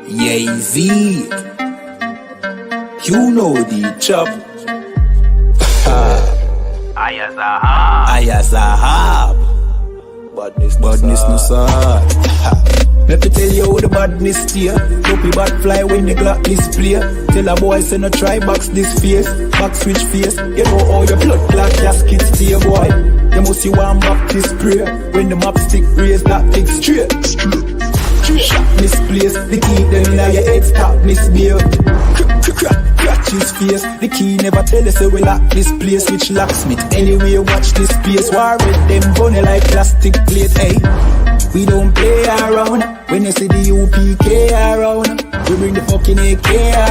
Yay-Z, you know the chop. I.S.U.P.K. Badness no sad. Let me tell you how the badness steer. Dopey bad fly when the Glock display. Tell a boy say no try box this face. Back switch face. You know how your blood clot casket stay, boy. You must see one back this spray. When the map stick raise that big straight. Shot misplaced. The key them in your head stop misbehaved. Crack his face. The key never tell us so we lock this place. Which locksmith anyway watch this place. War with them bunny like plastic plate. Hey, we don't play around. When you see the U.P.K. around, we bring the fucking AK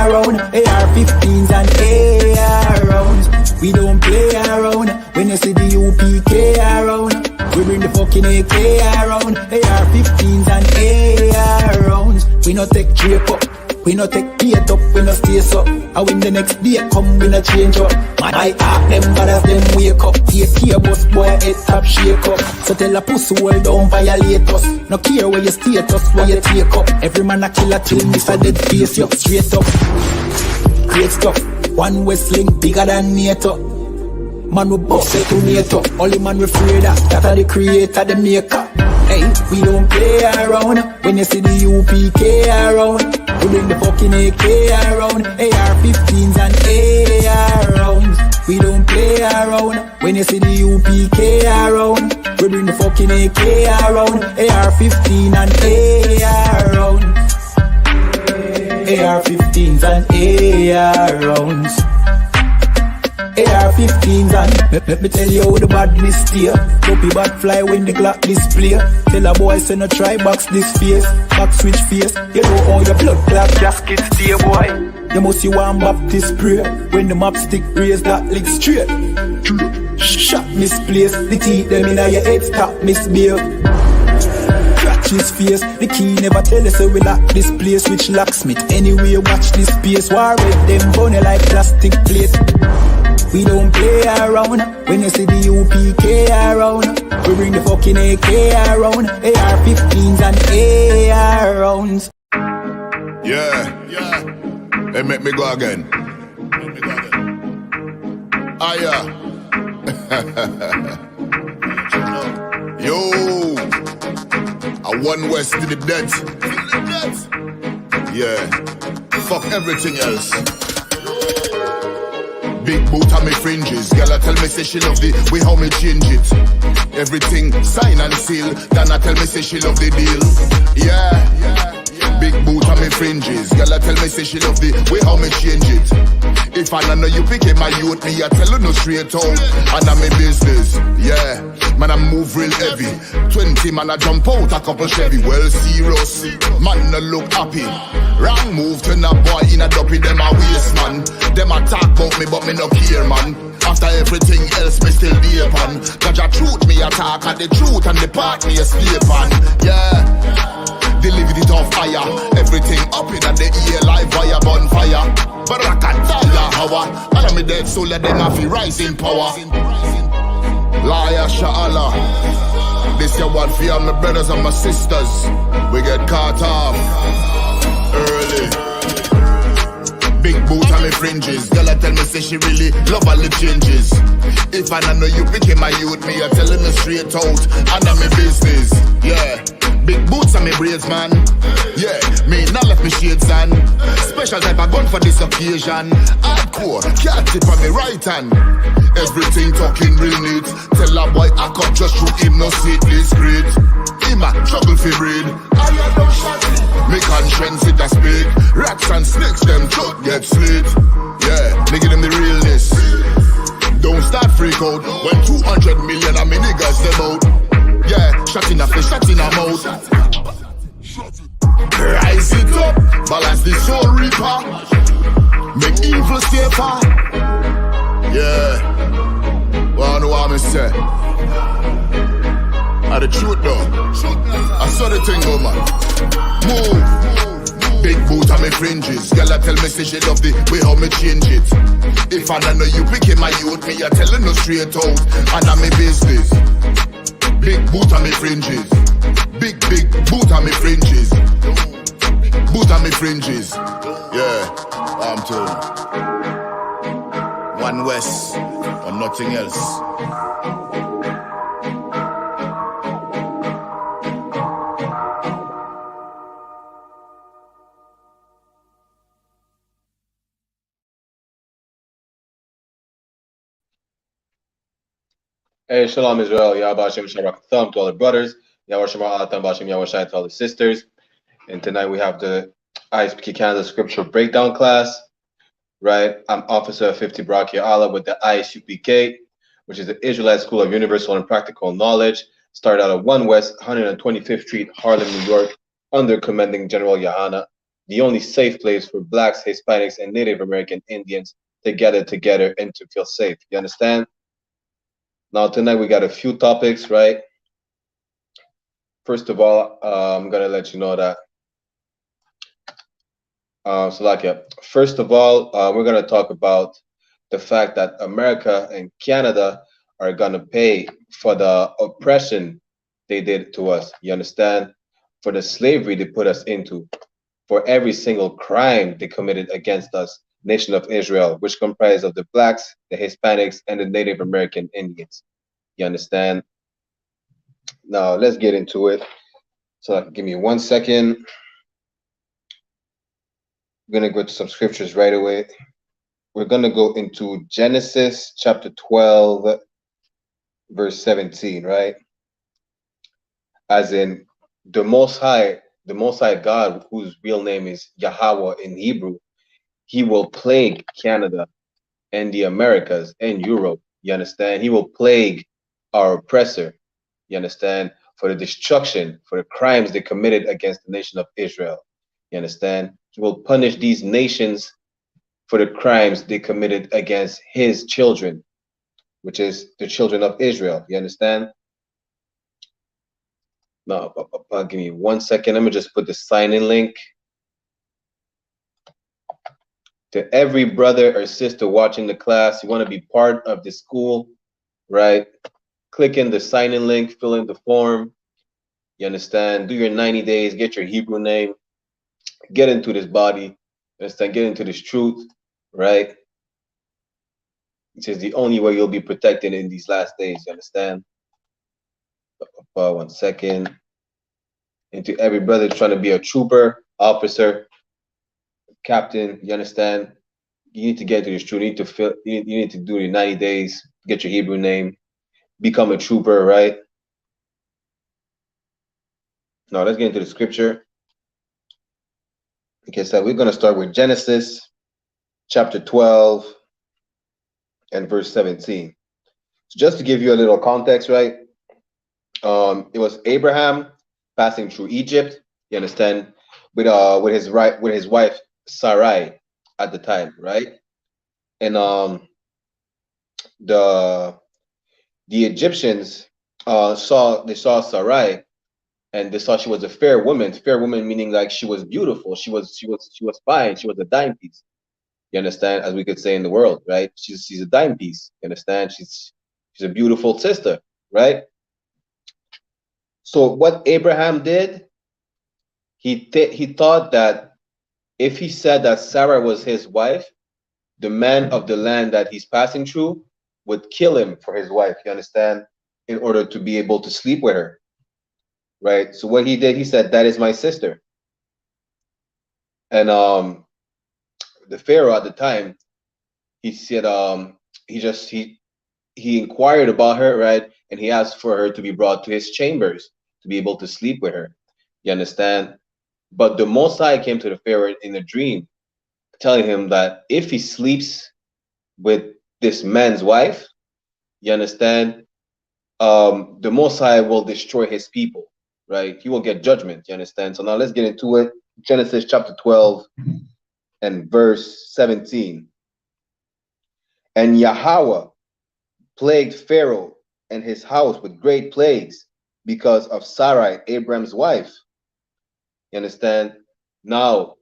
around. AR-15s and AR rounds. We don't play around. When you see the U.P.K. around, we bring the fucking AK around. AR-15s and AR rounds. We no take drape up. We no take beat up, we no stay up. And when the next day come, we no change up. My heart them bad as them wake up. Take care bus boy, head top shake up. So tell a pussy well don't violate us. No care where you status, where you take up. Every man a killer till miss a dead face you straight up. Great stuff, one Westling bigger than NATO. Man we bust it to NATO. Only man we afraid of, that are the creator, the maker. Hey, we don't play around. When you see the U.P.K. around, we bring the fucking AK around. AR-15s and AR rounds. We don't play around. When you see the U.P.K. around, we bring the fucking AK around. AR-15 and AR rounds. AR-15s and AR rounds. AR-15s and let me tell you how the badness steer. Dopey bad fly when the Glock display. Tell a boy say no try box this face. Back switch face. You know how your blood clot gasket stay, boy. You must see one Baptist spray. When the map stick raise that lick straight. Shot misplaced. The teeth them in your head stop misbehaved. Crack his face. The key never tell us so we lock this place. Which locksmith anyway watch this space. War with them bunny like plastic plate. We don't play around. When you see the U.P.K. around, we bring the fucking AK around. AR-15s and AR rounds. Yeah. They make me go again. Yo, I one west to the dead. Yeah, fuck everything else. Big boot on me fringes. Girl, I tell me say she love the way how me change it. Everything sign and seal. Then I tell me say she love the deal. Yeah. Big boot on me fringes. Girl, I tell me say she love the way how me change it. If I don't know you pick my youth, me I tell you no straight out. And I'm in business. Yeah, man I move real heavy. 20 man I jump out a couple Chevy. Well serious, man no look happy. Wrong move to a boy in a dopey, them a waste man. Them a talk about me but me no care man. After everything else me still deep on. Cause the truth me attack and the truth and the part me escape on. Yeah, delivered it off fire. Everything up in the air like fire bonfire. But I can't tell ya how and I'm a dead soul let them have to rise in power. Liar SHALAM. This year what for my brothers and my sisters. We get caught off early. Big boot on me fringes. Girl I tell me say she really love all the changes. If I don't know you picking my youth, me I telling her straight out. And I'm in business. Yeah. Big boots on me braids, man. Yeah, me not left me shades on. Special type of gun for this occasion. Hardcore, cat tip on me right hand. Everything talking real neat. Tell a boy I come just shoot him, no see this great. Him a trouble for breed. I am no shot. Me conscience it a speak. Rats and snakes, them throat get slit. Yeah, me give them the realness. Don't start freak out. When 200 million of me niggas them out. Yeah, shot in a face, shot in a mouth. Rise it up, balance the soul reaper. Make evil stay far. Yeah, well I know what I'm say. The truth though, I saw the thing go man. Move. Big boot on me fringes. Girl I tell me say she love the way how me change it. If I don't know you picking my youth, me I telling no straight out. And I'm in business. Big boot on me fringes. to One West or nothing else. Hey, Shalom Israel, Yahweh Hashem Shabbat Thumb to all the brothers, Yahweh Shema Alatam Bashem Yahweh Shai to all the sisters. And tonight we have the I.S.U.P.K Canada Scripture Breakdown class, right? I'm Officer 50 Baraki Allah with the I.S.U.P.K, which is the Israelite School of Universal and Practical Knowledge, started out of 1 West 125th Street, Harlem, New York, under Commanding General YAHANNA, the only safe place for Blacks, Hispanics, and Native American Indians to gather together and to feel safe. You understand? Now, tonight we got a few topics, right? First of all, I'm going to let you know that, first of all, we're going to talk about the fact that America and Canada are going to pay for the oppression they did to us. You understand? For the slavery they put us into, for every single crime they committed against us, nation of Israel, which comprised of the Blacks, the Hispanics, and the Native American Indians. You understand? Now let's get into it. So give me 1 second. I'm gonna go to some scriptures right away. We're gonna go into Genesis chapter 12, verse 17, right? As in the Most High God, whose real name is Yahweh in Hebrew, he will plague Canada and the Americas and Europe. You understand? He will plague our oppressor. You understand? For the destruction, for the crimes they committed against the nation of Israel. You understand? He will punish these nations for the crimes they committed against his children, which is the children of Israel. You understand? Now, give me 1 second. Let me just put the sign-in link. To every brother or sister watching the class, you want to be part of the school, right? Click in the sign-in link, fill in the form. You understand? Do your 90 days, get your Hebrew name, get into this body, you understand? Get into this truth, right? Which is the only way you'll be protected in these last days, you understand? 1 second. And to every brother trying to be a trooper, officer, captain, you understand? You need to get to this truth. You need to fill. You need to do your 90 days, get your Hebrew name, become a trooper, right? Now let's get into the scripture. Okay, so we're going to start with Genesis chapter 12 and verse 17. So just to give you a little context, right? It was Abraham passing through Egypt, you understand, with his wife Sarai at the time, right? And the Egyptians saw Sarai, and they saw she was a fair woman meaning like she was beautiful, she was fine, she was a dime piece, you understand, as we could say in the world, right? She's a dime piece, you understand, she's a beautiful sister, right? So what Abraham did, he thought that if he said that Sarah was his wife, the man of the land that he's passing through would kill him for his wife, you understand, in order to be able to sleep with her, right? So what he did, he said, that is my sister. And the Pharaoh at the time, he said, he inquired about her, right? And he asked for her to be brought to his chambers to be able to sleep with her, you understand? But the Most High came to the Pharaoh in a dream, telling him that if he sleeps with this man's wife, you understand, the Most High will destroy his people, right? He will get judgment, you understand? So now let's get into it. Genesis chapter 12 and verse 17. And Yahweh plagued Pharaoh and his house with great plagues because of Sarai, Abraham's wife. You understand? Now,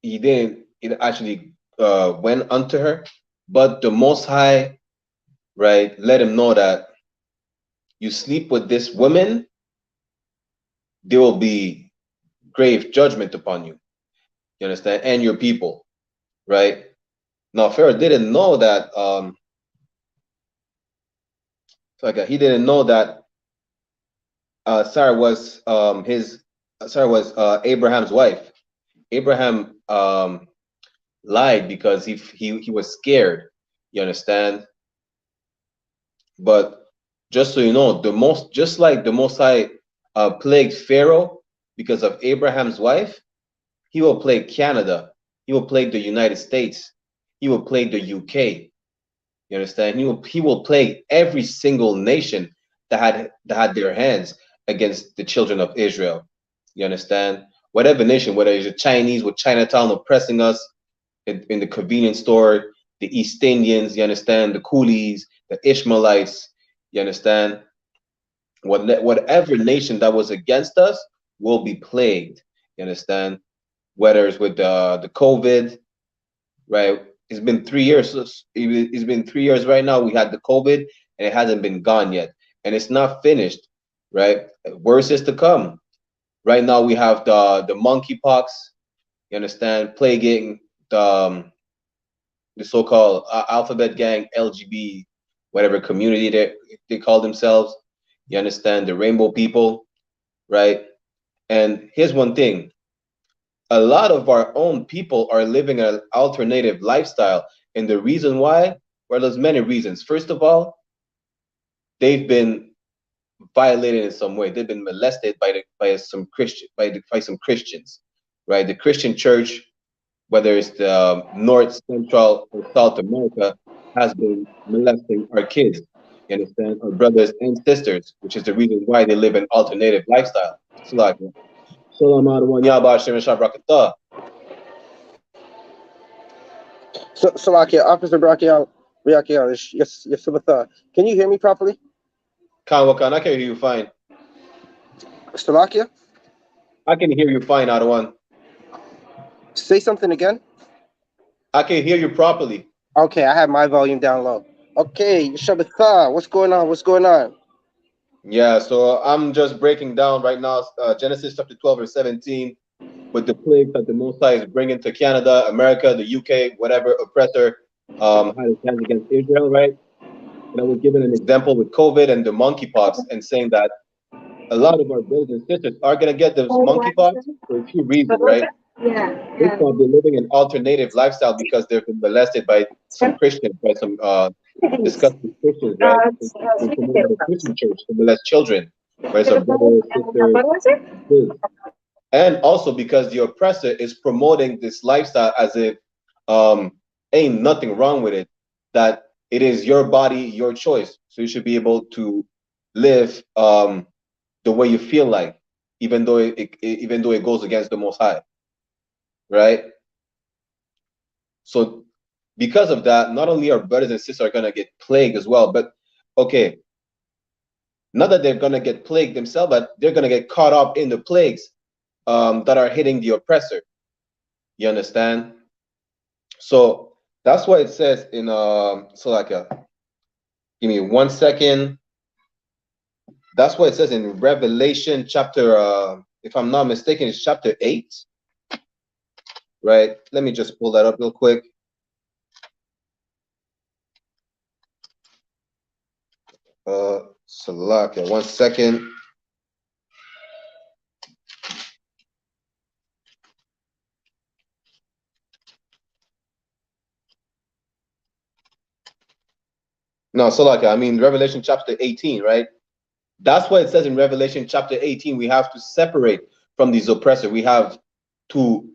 it actually went unto her, but the Most High, right, let him know that you sleep with this woman, there will be grave judgment upon you. You understand? And your people. right? Now Pharaoh didn't know that he didn't know that Sarah was Abraham's wife. Abraham lied because he was scared. You understand? But just so you know, just like the Most High plagued Pharaoh because of Abraham's wife, he will plague Canada. He will plague the United States. He will plague the UK. You understand? He will plague every single nation that had their hands against the children of Israel. You understand? Whatever nation, whether it's the Chinese with Chinatown oppressing us in the convenience store, the East Indians, you understand, the Coolies, the Ishmaelites, you understand? Whatever nation that was against us will be plagued. You understand? Whether it's with the COVID, right? It's been 3 years. It's been 3 years right now. We had the COVID, and it hasn't been gone yet, and it's not finished, right? Worse is to come. Right now, we have the monkeypox. You understand? Plaguing the so-called alphabet gang, LGB, whatever community they call themselves. You understand? The rainbow people, right? And here's one thing: a lot of our own people are living an alternative lifestyle. And the reason why, well, there's many reasons. First of all, they've been violated in some way. They've been molested by some Christians, right? The Christian church, whether it's the North, Central, or South America, has been molesting our kids. You understand? Our brothers and sisters, which is the reason why they live an alternative lifestyle. So like, Shalom Adawan Yabba Shem Shabrakatah. So, Salakia, Officer Brachial, yes, Subhatha. Can you hear me properly? Khan Wakan, I can hear you fine. Salakia, I can hear you fine, Adawan. say something again. I can hear you properly. Okay, I have my volume down low. Okay, Shabbatha, what's going on? What's going on? Yeah, so I'm just breaking down right now Genesis chapter 12 verse 17 with the plagues that the Most High is bringing to Canada, America, the UK, whatever oppressor had his hands against Israel, right? And I was given an example with COVID and the monkeypox and saying that a lot of our brothers and sisters are going to get this monkeypox for a few reasons, right? First of all, they're living an alternative lifestyle because they've been molested by some Christians, by some disgusting Christians, right? And promoting the Christian church to molest children, whether it's a brother, sister, kids. And also because the oppressor is promoting this lifestyle as if ain't nothing wrong with it, that it is your body, your choice. So you should be able to live the way you feel like, even though it goes against the Most High, right? So because of that, not only our brothers and sisters are gonna get plagued as well, but okay, not that they're gonna get plagued themselves, but they're gonna get caught up in the plagues that are hitting the oppressor. You understand? So that's what it says in give me 1 second. That's what it says in Revelation chapter if I'm not mistaken, it's chapter 8. Right? Let me just pull that up real quick. Salakia, 1 second. No, Salakia, I mean Revelation chapter 18, right? That's what it says in Revelation chapter 18. We have to separate from these oppressors. We have to,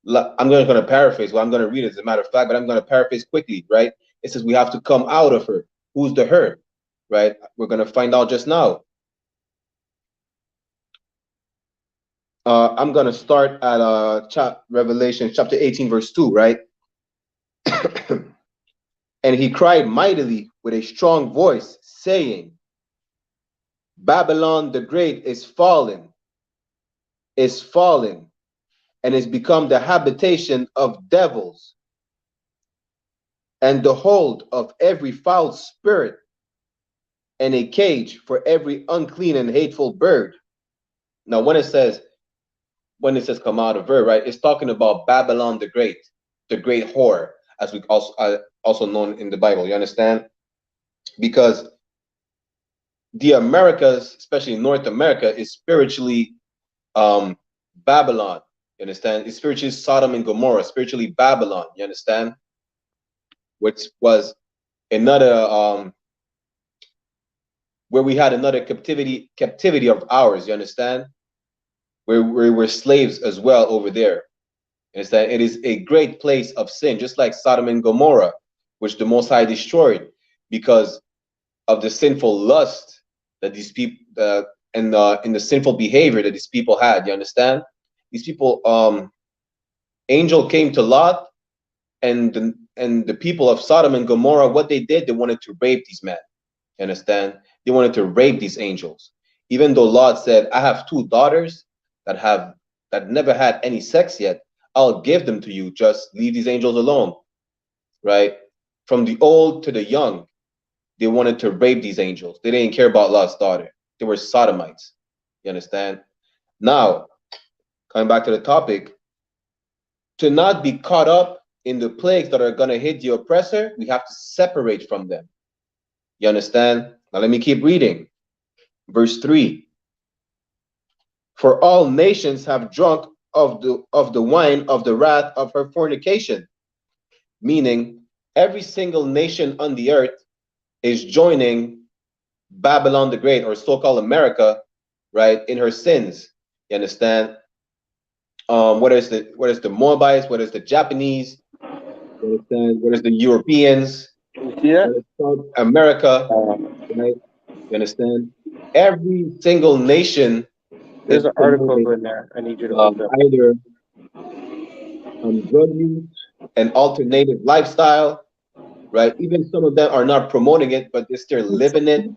I'm going to paraphrase. Well, I'm going to read it as a matter of fact, but I'm going to paraphrase quickly, right? It says we have to come out of her. Who's the her, right? We're going to find out just now. I'm going to start at Revelation chapter 18, verse 2, right? And he cried mightily with a strong voice, saying, Babylon the Great is fallen, and is become the habitation of devils, and the hold of every foul spirit, and a cage for every unclean and hateful bird. Now, when it says come out of her, right, it's talking about Babylon the Great. the great whore, as we also known in the Bible. You understand? Because the Americas, especially North America, is spiritually Babylon. You understand? It's spiritually Sodom and Gomorrah, spiritually Babylon. You understand? Which was another where we had another captivity of ours. You understand? Where we were slaves as well over there. You understand? It is a great place of sin, just like Sodom and Gomorrah, which the Most High destroyed because of the sinful lust that these people and in the sinful behavior that these people had. You understand? These people, angel came to Lot, and the people of Sodom and Gomorrah, what they did, they wanted to rape these men. You understand? They wanted to rape these angels. Even though Lot said, I have 2 daughters that never had any sex yet, I'll give them to you. Just leave these angels alone. Right? From the old to the young, they wanted to rape these angels. They didn't care about Lot's daughter. They were sodomites. You understand? Now, coming back to the topic, to not be caught up in the plagues that are going to hit the oppressor, we have to separate from them. You understand? Now let me keep reading. Verse 3. For all nations have drunk of the wine of the wrath of her fornication. Meaning, every single nation on the earth is joining Babylon the Great, or so-called America, right, in her sins. You understand? Whether it's the Moabites, whether it's the Japanese, you understand? Whether it's the Europeans, South America, right? You understand? Every single nation. There's an article in there. I need you to open up. Either drug use and alternative lifestyle, right? Even some of them are not promoting it, but they're still living it,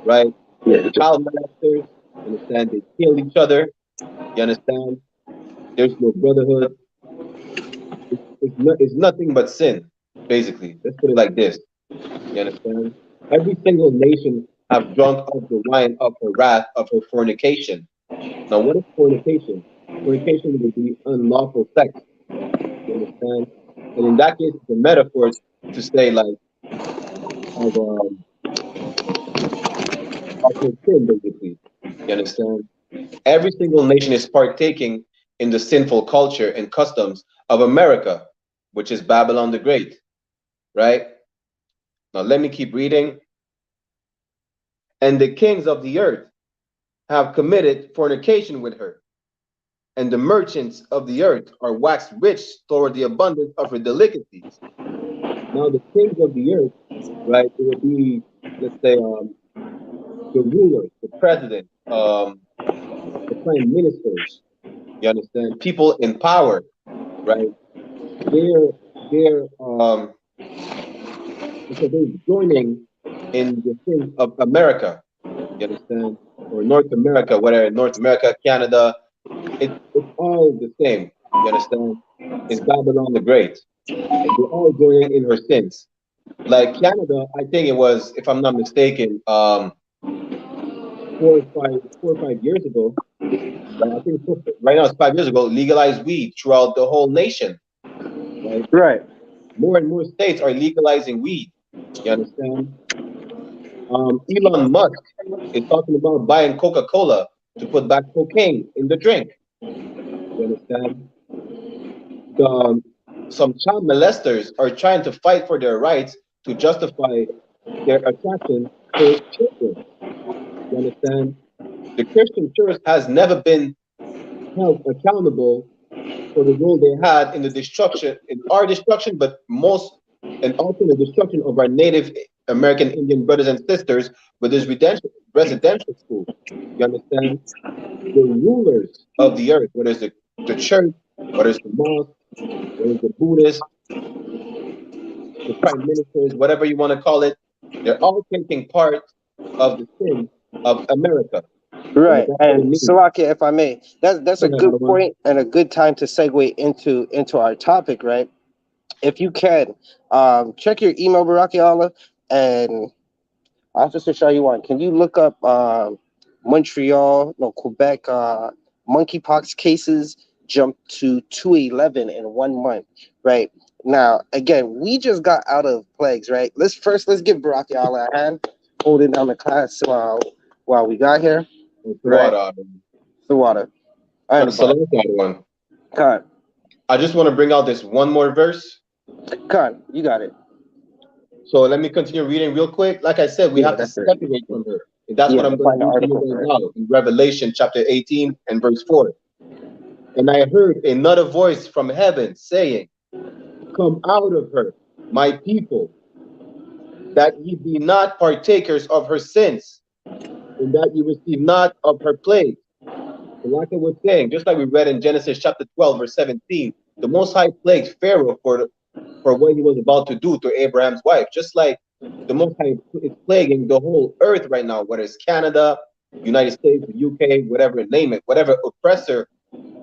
right? Child molesters, you understand? They kill each other, you understand? There's no brotherhood. It's nothing but sin, basically. Let's put it like this. You understand? Every single nation have drunk of the wine of her wrath, of her fornication. Now, what is fornication? Fornication would be unlawful sex. You understand? And in that case, it's a metaphor to say, like, of sin, basically. You understand? Every single nation is partaking in the sinful culture and customs of America, which is Babylon the Great, right? Now, let me keep reading. And the kings of the earth have committed fornication with her, and the merchants of the earth are waxed rich toward the abundance of her delicacies. Now, the kings of the earth, right, it would be, let's say, the rulers, the president, the prime ministers, you understand? People in power, right? They're joining in the things of America, you understand? Or North America, whether North America, Canada, it's all the same, you understand? It's Babylon the Great. And they're all joining in her sins. Like Canada, I think it was, if I'm not mistaken, 4 or 5 years ago, I think right now it's 5 years ago, legalized weed throughout the whole nation. Right? Right. More and more states are legalizing weed. You understand? Elon Musk is talking about buying Coca-Cola to put back cocaine in the drink. You understand? Some child molesters are trying to fight for their rights to justify their attraction towards children. You understand? The Christian church has never been held accountable for the role they had in the destruction, in our destruction, but also in the destruction of our Native American Indian brothers and sisters with this residential school. You understand? The rulers of the earth, whether it's the church, whether it's the mosque, whether it's the Buddhists, the prime ministers, whatever you want to call it, they're all taking part of the sin of America. Right. And Salakia, if I may, that's a good point and a good time to segue into our topic, right? If you can, check your email, Baraki Allah, and Officer Shayuan, can you look up Quebec monkeypox cases jumped to 211 in 1 month, right? Now, again, we just got out of plagues, right? Let's give Baraki Allah a hand, holding down the class while we got here, right? The water. All right, So one. Khan, I just want to bring out this one more verse. Khan, you got it. So let me continue reading real quick. Like I said, we have to separate from her. And that's what I'm going to do for you right now in Revelation chapter 18 and verse 4. And I heard another voice from heaven saying, "Come out of her, my people, that ye be not partakers of her sins, and that ye receive not of her plague." So like I was saying, just like we read in Genesis chapter 12, verse 17, the Most High plagued Pharaoh for what he was about to do to Abraham's wife. Just like the Most High is plaguing the whole earth right now, whether it's Canada, United States, the UK, whatever, name it, whatever oppressor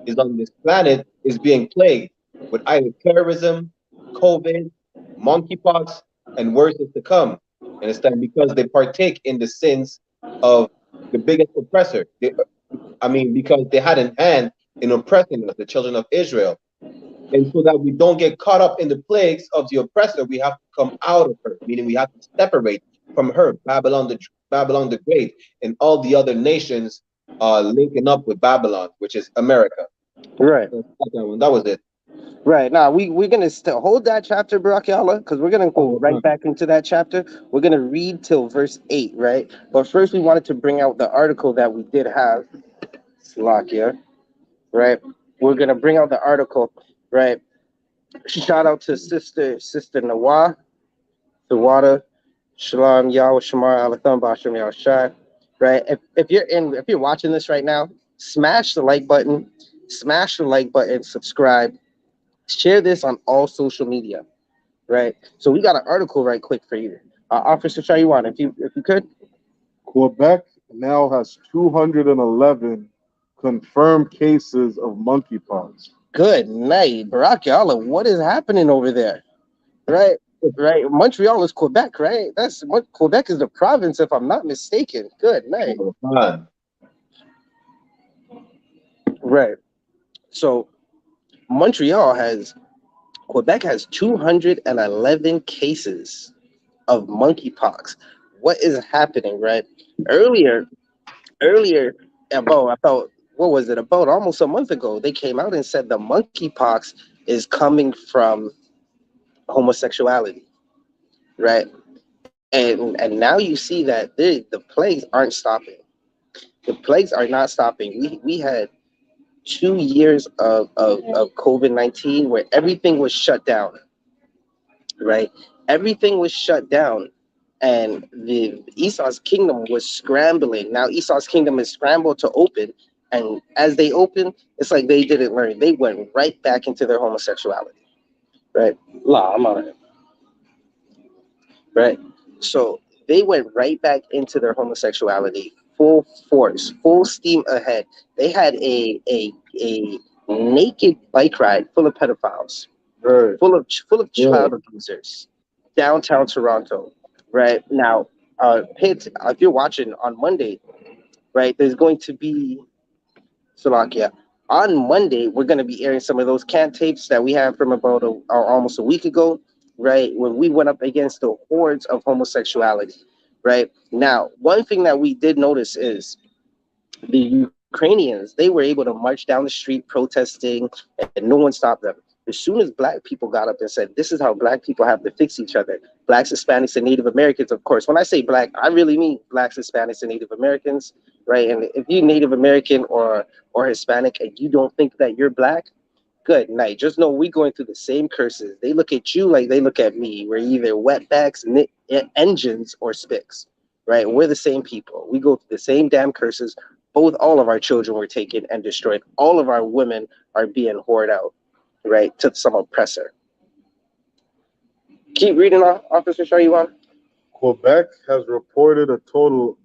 is on this planet is being plagued with either terrorism, COVID, monkeypox, and worse is to come. And it's that because they partake in the sins of the biggest oppressor. Because they had an hand in oppressing us, the children of Israel. And so that we don't get caught up in the plagues of the oppressor, we have to come out of her, meaning we have to separate from her, Babylon the Great, and all the other nations linking up with Babylon, which is America. Right. That was it. Right. Now we're gonna still hold that chapter, Barakiala, because we're gonna go right back into that chapter. We're gonna read till verse 8, right? But first we wanted to bring out the article that we did have, Slakia, right? We're gonna bring out the article, right? Shout out to Sister Nawah, Tawada, Shalom, Yahweh Shamar, Alatham, Basham, Yahushai, right? If you're watching this right now, smash the like button, subscribe, share this on all social media, right? So we got an article right quick for you. Officer Shaywan, if you could. Quebec now has 211 confirmed cases of monkeypox. Good night, Barakiala. What is happening over there? Right. Montreal is Quebec, right? Quebec is the province, if I'm not mistaken. Good night. Right. So Quebec has 211 cases of monkeypox. What is happening, right? Earlier, about what was it? About almost a month ago, they came out and said the monkeypox is coming from homosexuality, right? And now you see that the plagues aren't stopping. The plagues are not stopping. We had 2 years of COVID-19 where everything was shut down, right? Everything was shut down, and the Esau's kingdom was scrambling. Now Esau's kingdom is scrambled to open, and as they open, it's like they didn't learn. They went right back into their homosexuality, right? I'm on it. Right? So they went right back into their homosexuality, full force, full steam ahead. They had a naked bike ride full of pedophiles, full of child abusers, downtown Toronto. Right now, Pitt, if you're watching on Monday, right, there's going to be Slovakia. On Monday, we're going to be airing some of those cant tapes that we have from about almost a week ago, right, when we went up against the hordes of homosexuality, right? Now, one thing that we did notice is the Ukrainians, they were able to march down the street protesting, and no one stopped them. As soon as black people got up and said, this is how black people have to fix each other, blacks, Hispanics, and Native Americans, of course. When I say black, I really mean blacks, Hispanics, and Native Americans, right? And if you're Native American or Hispanic and you don't think that you're black, good night. Just know we're going through the same curses. They look at you like they look at me. We're either wetbacks, engines, or spicks, right? We're the same people. We go through the same damn curses. All of our children were taken and destroyed. All of our women are being whored out, right, to some oppressor. Keep reading, Officer Shaywan. Quebec has reported a total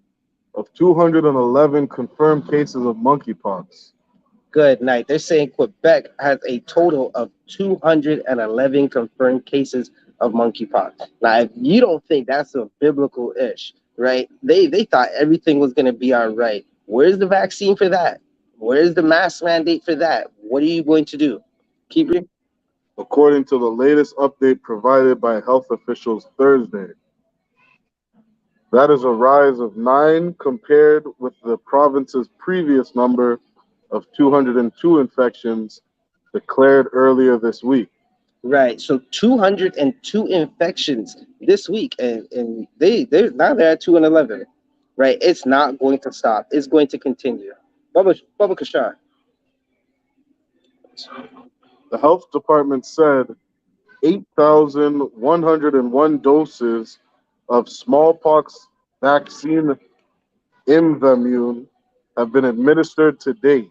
of 211 confirmed cases of monkeypox. Good night. They're saying Quebec has a total of 211 confirmed cases of monkeypox. Now, if you don't think that's a biblical ish, right? They thought everything was going to be all right. Where's the vaccine for that? Where's the mask mandate for that? What are you going to do? Keep reading. according to the latest update provided by health officials Thursday. That is a rise of 9 compared with the province's previous number of 202 infections declared earlier this week. Right. So 202 infections this week, and they're at 211. Right. It's not going to stop. It's going to continue. Bubba Kashar. The health department said 8,101 doses of smallpox vaccine Imvamune have been administered to date,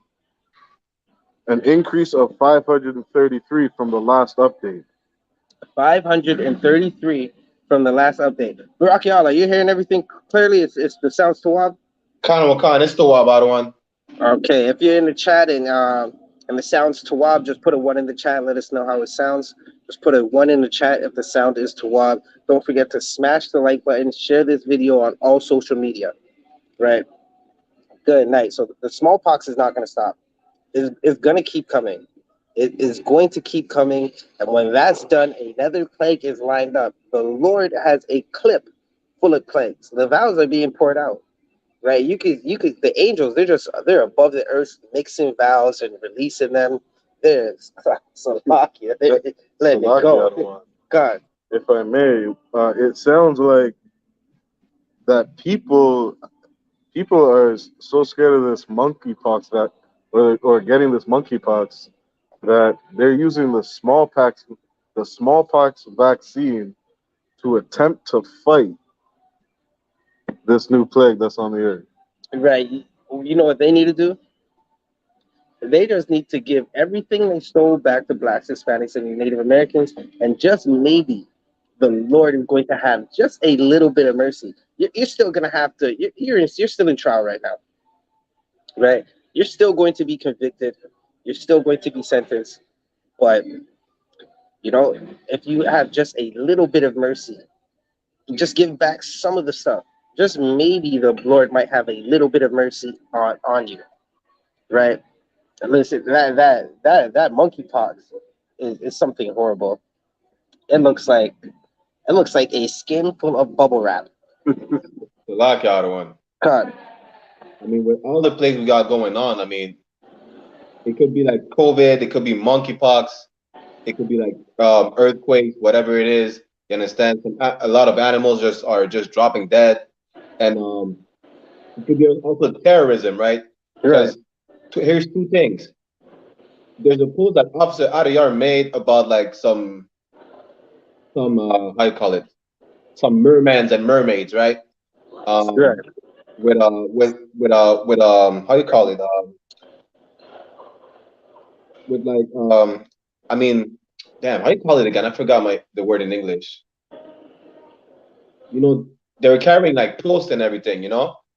an increase of 533 from the last update. 533 from the last update. Barakiala, you hearing everything clearly? It's the sounds Tawab? Khan Wakan, it's the Wabad one. Okay, if you're in the chat and the sounds Tawab, just put a 1 in the chat. Let us know how it sounds. Just put a 1 in the chat if the sound is Tawab. Don't forget to smash the like button. Share this video on all social media. Right. Good night. So the smallpox is not going to stop. It's going to keep coming. It is going to keep coming. And when that's done, another plague is lined up. The Lord has a clip full of plagues. The vows are being poured out. Right? You could the angels, they're above the earth mixing vows and releasing them. There's Salakia. They're letting it go. God. If I may, it sounds like that people are so scared of this monkeypox or getting this monkeypox that they're using the smallpox vaccine to attempt to fight this new plague that's on the earth. Right. You know what they need to do? They just need to give everything they stole back to blacks, Hispanics, and Native Americans, and just maybe the Lord is going to have just a little bit of mercy. You're still going to have to. You're still in trial right now, right? You're still going to be convicted. You're still going to be sentenced, but if you have just a little bit of mercy, just give back some of the stuff. Just maybe the Lord might have a little bit of mercy on you, right? Listen, that monkeypox is something horrible. It looks like a skin full of bubble wrap. The lockout one. God. I mean, with all the plagues we got going on, I mean, it could be like COVID, it could be monkeypox, it could be like earthquakes, whatever it is. You understand? A lot of animals are just dropping dead, and it could be also terrorism, right? Because here's 2 things. There's a post that Officer Adiyar made about like some how you call it, some mermans and mermaids, right? With how you call it, with like I mean, damn, how you call it again? I forgot the word in English. They were carrying like posts and everything,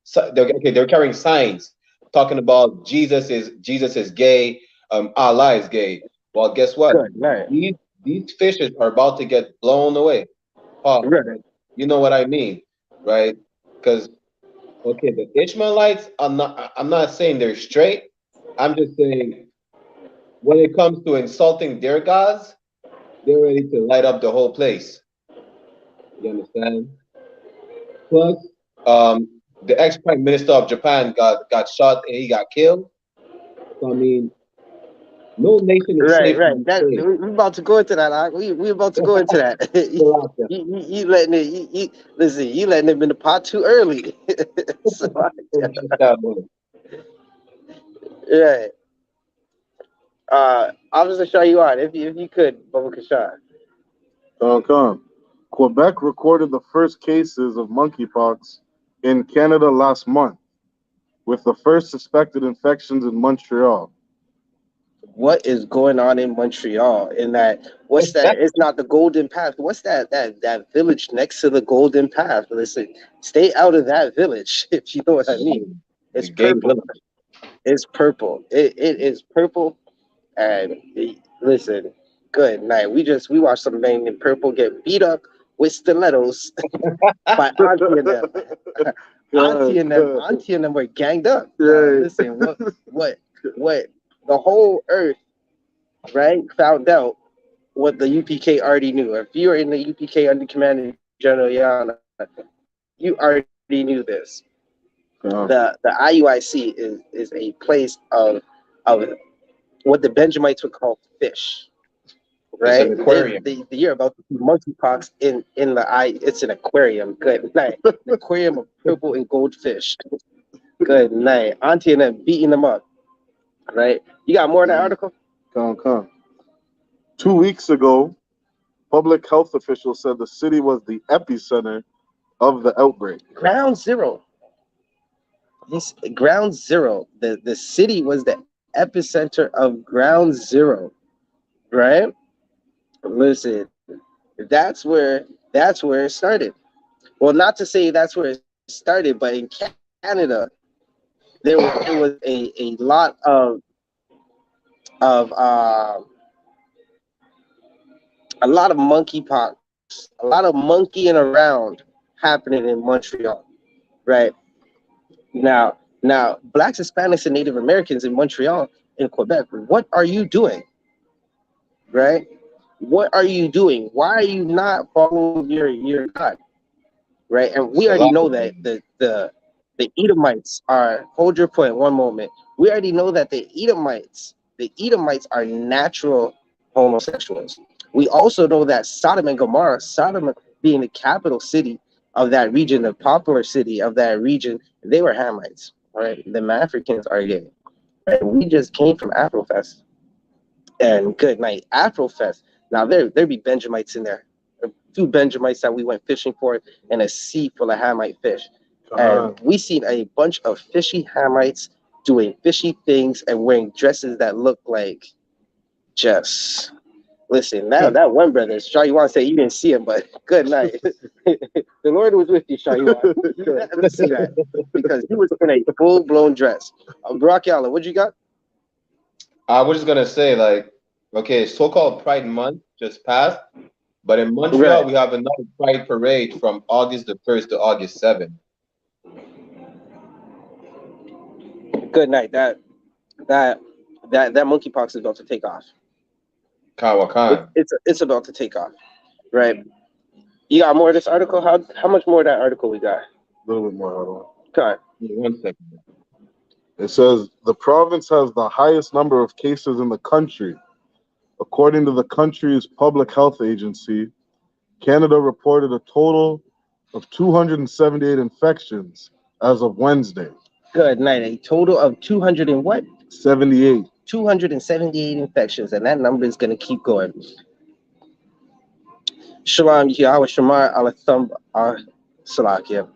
So they're carrying signs talking about Jesus is gay, Allah is gay. Well, guess what? These fishes are about to get blown away. You know what I mean, right? Because the Ishmaelites, I'm not saying they're straight. I'm just saying when it comes to insulting their gods, they're ready to light up the whole place. You understand? Plus, the ex-prime minister of Japan got shot and he got killed. So I mean, no nation is safe. Right. We're about to go into that. We about to go into that. you letting it. Listen. You letting him in the pot too early. Right. I was gonna show you on if you could, Baba Kashar. Quebec recorded the first cases of monkeypox in Canada last month, with the first suspected infections in Montreal. What is going on in Montreal? What's that? It's not the Golden Path. What's that village next to the Golden Path? Listen, stay out of that village, if you know what I mean. It's purple. It's purple. It is purple. And listen, good night. We watched some men in purple get beat up with stilettos by Auntie and them. Auntie and them were ganged up. Listen, what the whole earth, right, found out what the UPK already knew. If you're in the UPK under Commander General Yahanna, you already knew this. The IUIC is a place of what the Benjamites would call fish. It's Right? an aquarium. You're about to see monkeypox in the eye. It's an aquarium. Good night. An aquarium of purple and gold fish. Good night. Auntie and them beating them up. Right? You got more of that article? Come. 2 weeks ago, public health officials said the city was the epicenter of the outbreak. Ground zero. Ground zero. The city was the epicenter of ground zero. Right? Listen, that's where it started. Well, not to say that's where it started, but in Canada, there was a lot of monkeypox, a lot of monkeying around happening in Montreal, right? Now, Blacks, Hispanics, and Native Americans in Montreal, in Quebec, what are you doing, right? What are you doing? Why are you not following your God, right? And we already know that the Edomites are. Hold your point. One moment. We already know that the Edomites are natural homosexuals. We also know that Sodom and Gomorrah, Sodom being the capital city of that region, the popular city of that region, they were Hamites, right? The Africans are gay. Right? We just came from Afrofest, and good night, Afrofest. Now there be Benjamites in there, a few Benjamites that we went fishing for, and a sea full of Hamite fish. And we seen a bunch of fishy Hamites doing fishy things and wearing dresses that look like just. Listen, that one brother, Shaw, you want to say you didn't see him, but good night. The Lord was with you, Shaw. You want to see that because he was in a full-blown dress. Barack Yalla, what you got? I was just gonna say, like, okay, so-called Pride Month just passed, but in Montreal we have another Pride parade from August the 1st to August 7th. Good night. That monkeypox is about to take off. It's about to take off, right? You got more of this article? How much more of that article we got? A little bit more. Hold on. Okay. 1 second. It says the province has the highest number of cases in the country. According to the country's public health agency, Canada reported a total of 278 infections as of Wednesday. Good night. A total of 200 and what? 78. 278 infections, and that number is going to keep going. Shalom, Yahweh Shamar, Alathum, Salakia.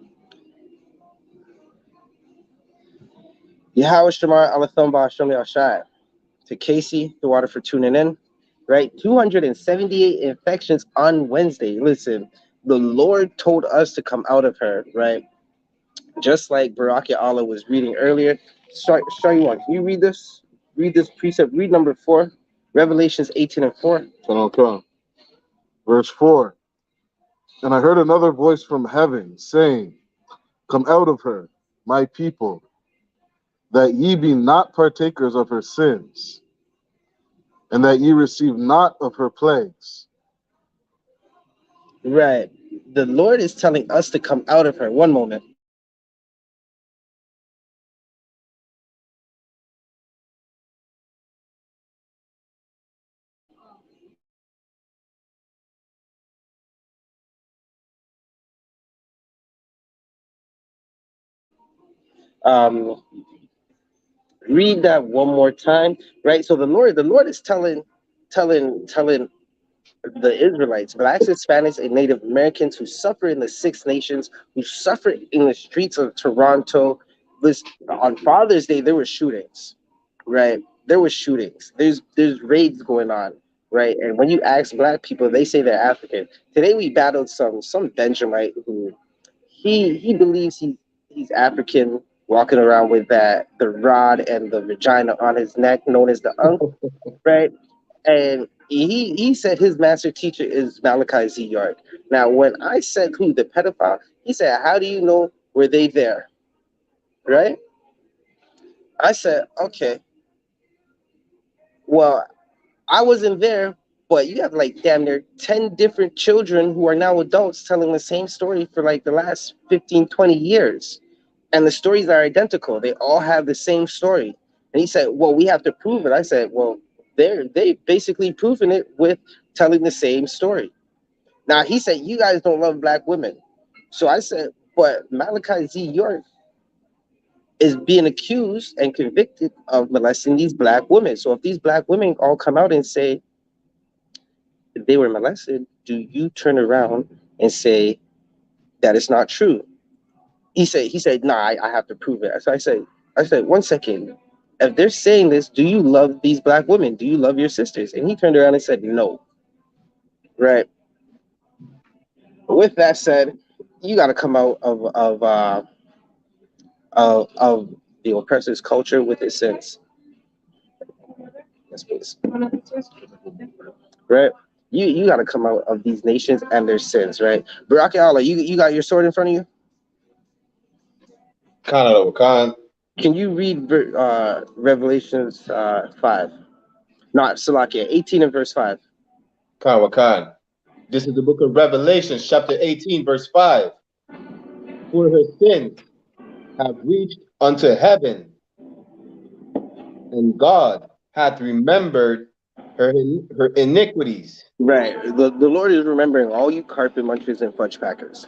Yahweh Shamar, Alathum, Shomi Ashai. To Casey, the water for tuning in. Right? 278 infections on Wednesday. Listen, the Lord told us to come out of her, right? Just like Barack Allah was reading earlier. Shaywan, can you read this? Read this precept. Read number 4, Revelations 18 and 4. Okay. Verse 4. And I heard another voice from heaven saying, come out of her, my people, that ye be not partakers of her sins, and that ye receive not of her plagues. Right. The Lord is telling us to come out of her. One moment. Read that one more time, right? So the Lord is telling the Israelites, Blacks, Hispanics, and Native Americans who suffer in the Six Nations, who suffer in the streets of Toronto. On Father's Day, there were shootings, right? There were shootings. There's raids going on, right? And when you ask Black people, they say they're African. Today we battled some Benjamite who he believes he's African, walking around with the rod and the vagina on his neck, known as the Unk, right? And he said his master teacher is Malachi Z. York. Now, when I said who the pedophile, he said, how do you know, were they there? Right? I said, okay. Well, I wasn't there, But you have like damn near 10 different children who are now adults telling the same story for like the last 15, 20 years. And the stories are identical. They all have the same story. And he said, well, we have to prove it. I said, well, they basically proven it with telling the same story. Now he said, you guys don't love black women. So I said, but Malachi Z. York is being accused and convicted of molesting these black women. So if these black women all come out and say they were molested, do you turn around and say that it's not true? He said, nah, I have to prove it. So I said, 1 second. If they're saying this, do you love these black women? Do you love your sisters? And he turned around and said, no. Right. With that said, you got to come out of the oppressor's culture with its sins. Yes, please. Right. You got to come out of these nations and their sins. Right. Baraki Allah, you got your sword in front of you. Canada, Wakan. Can you read Revelations 5? Not Salakia, 18 and verse 5. Khan, Wakan. This is the book of Revelation, chapter 18, verse 5. For her sins have reached unto heaven, and God hath remembered her iniquities. Right. The Lord is remembering all you carpet munchers and fudge packers.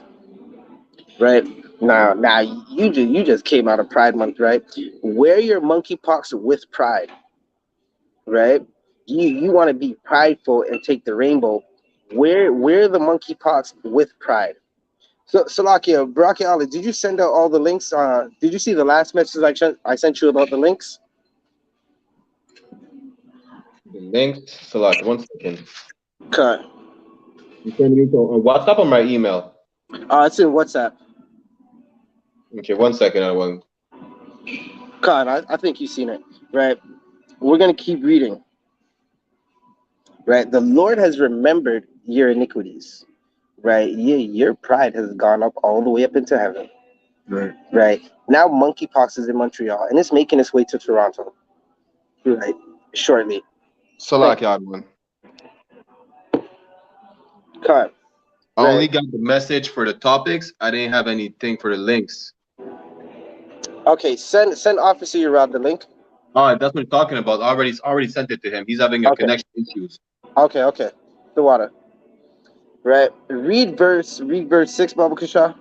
Right. Now you just came out of Pride Month, right? Wear your monkeypox with pride. Right? You want to be prideful and take the rainbow. Wear the monkeypox with pride. So Salakia, Baraki Ali, did you send out all the links? Did you see the last message I sent you about the links? The links, select 1 second. Okay. You send me on WhatsApp or my email? It's in WhatsApp. Okay, 1 second. I will. God, I think you've seen it. Right. We're gonna keep reading. Right. The Lord has remembered your iniquities. Right. Your pride has gone up all the way up into heaven. Right. Right. Now monkeypox is in Montreal and it's making its way to Toronto. Right. Shortly. Salakia, one. Cut. I only got the message for the topics. I didn't have anything for the links. Okay, send Officer Urad the link. All right, that's what he's talking about. Already sent it to him. He's having a connection issues. Okay. The water. Right. Read verse 6, Baba Kasha.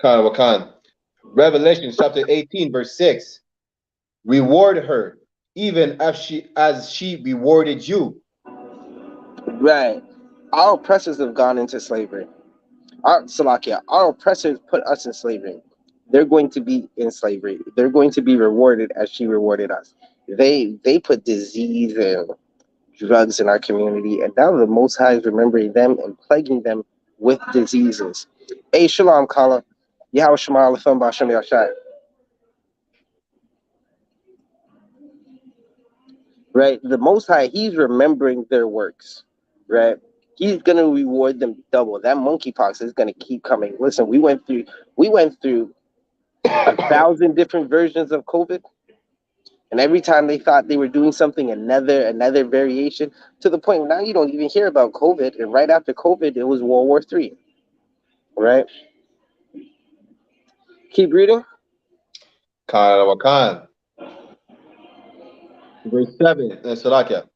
Khan Wakan. Revelation chapter 18, verse 6. Reward her, even as she rewarded you. Right. Our oppressors have gone into slavery. Our oppressors put us in slavery. They're going to be in slavery. They're going to be rewarded as she rewarded us. They put disease and drugs in our community, and now the Most High is remembering them and plaguing them with diseases. Hey, Shalom, Kala. Yahweh Shema Alafam B'Hashem Yashai. Right? The Most High, He's remembering their works. Right? He's gonna reward them double. That monkeypox is gonna keep coming. Listen, we went through 1,000 different versions of COVID. And every time they thought they were doing something, another variation, to the point now you don't even hear about COVID. And right after COVID, it was World War III. Right? Keep reading. Khan. Verse 7, Salakia.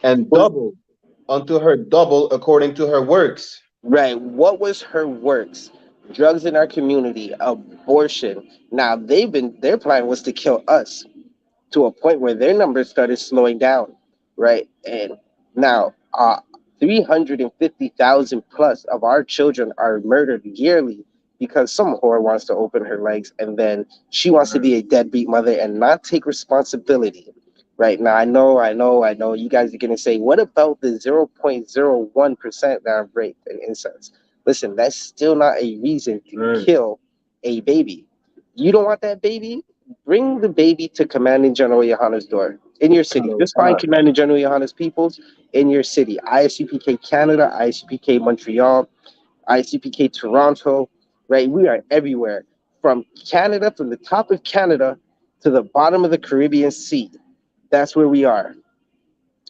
And double unto her double according to her works. Right. What was her works? Drugs in our community, abortion. Now their plan was to kill us to a point where their numbers started slowing down. Right. And now 350,000 plus of our children are murdered yearly because some whore wants to open her legs and then she wants to be a deadbeat mother and not take responsibility. Right now, I know. You guys are gonna say, what about the 0.01% that are rape and incest? Listen, that's still not a reason to kill a baby. You don't want that baby? Bring the baby to Commanding General Yahanna's door in your city. Just find Commanding General Yahanna's peoples in your city. I.S.U.P.K. Canada, I.S.U.P.K. Montreal, I.S.U.P.K. Toronto. Right, we are everywhere from Canada, from the top of Canada to the bottom of the Caribbean Sea. That's where we are,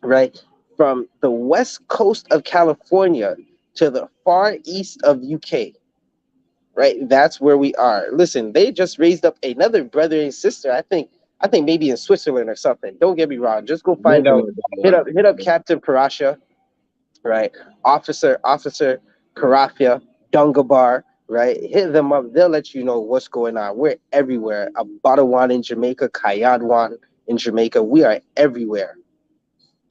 right? from the west coast of California to the far east of UK. Right, that's where we are. Listen, they just raised up another brother and sister. I think maybe in Switzerland or something. Don't get me wrong. Just go find out. Hit up Captain Parasha, right? Officer Karafia, Dungabar, right? Hit them up. They'll let you know what's going on. We're everywhere. Abatawan in Jamaica, Kayadwan in Jamaica. We are everywhere.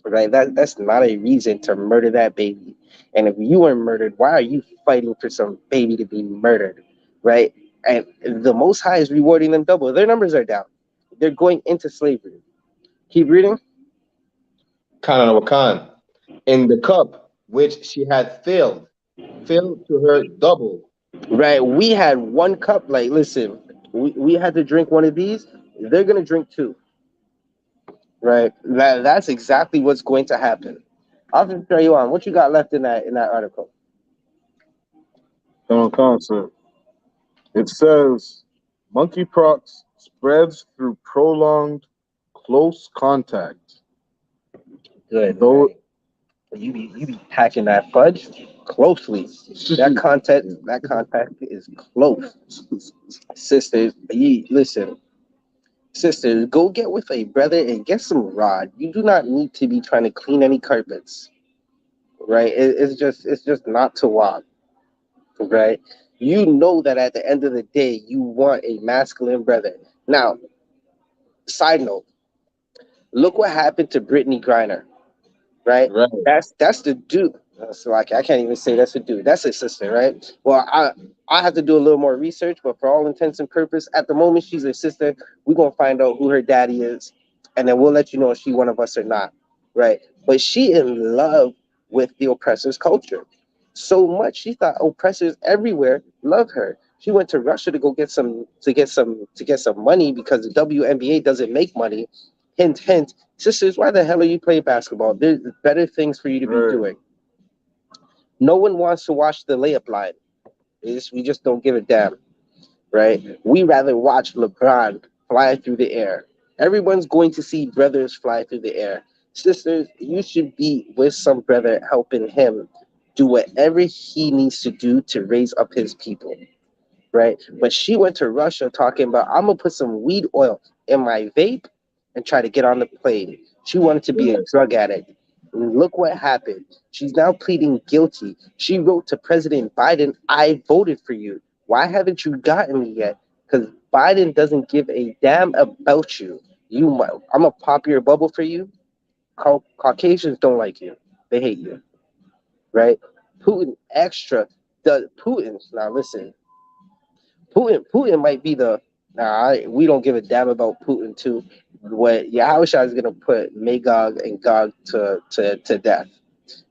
Right? That's not a reason to murder that baby. And if you were murdered, why are you fighting for some baby to be murdered? Right? And the Most High is rewarding them double. Their numbers are down. They're going into slavery. Keep reading. Khan Wakan. In the cup which she had filled to her double. Right? We had one cup. Like, listen, we had to drink one of these. They're gonna drink two. Right? That's exactly what's going to happen. I'll just tell you on what you got left in that article. On concept. It says monkeypox spreads through prolonged close contact. Good. Though you be packing that fudge closely. That contact is close. Sisters, listen. Sisters, go get with a brother and get some rod. You do not need to be trying to clean any carpets. Right? It's just not to walk. Right? You know that at the end of the day, you want a masculine brother. Now, side note, look what happened to Brittany Griner. Right? That's the dude. So I can't even say that's a dude. That's his sister, right? Well, I have to do a little more research, but for all intents and purposes, at the moment she's a sister. We're gonna find out who her daddy is, and then we'll let you know if she one of us or not, right? But she in love with the oppressor's culture, so much she thought oppressors everywhere love her. She went to Russia to go get some money because the WNBA doesn't make money. Hint, hint. Sisters, why the hell are you playing basketball? There's better things for you to be doing. No one wants to watch the layup line. We just don't give a damn, right? We rather watch LeBron fly through the air. Everyone's going to see brothers fly through the air. Sisters, you should be with some brother helping him do whatever he needs to do to raise up his people, right? But she went to Russia talking about, I'm going to put some weed oil in my vape and try to get on the plane. She wanted to be a drug addict. And look what happened. She's now pleading guilty. She wrote to President Biden, I voted for you. Why haven't you gotten me yet? Because Biden doesn't give a damn about you. I'm going to pop your bubble for you. Caucasians don't like you. They hate you. Right? Putin extra. Now listen. Putin might be we don't give a damn about Putin too. What Yahushua is gonna put Magog and Gog to death,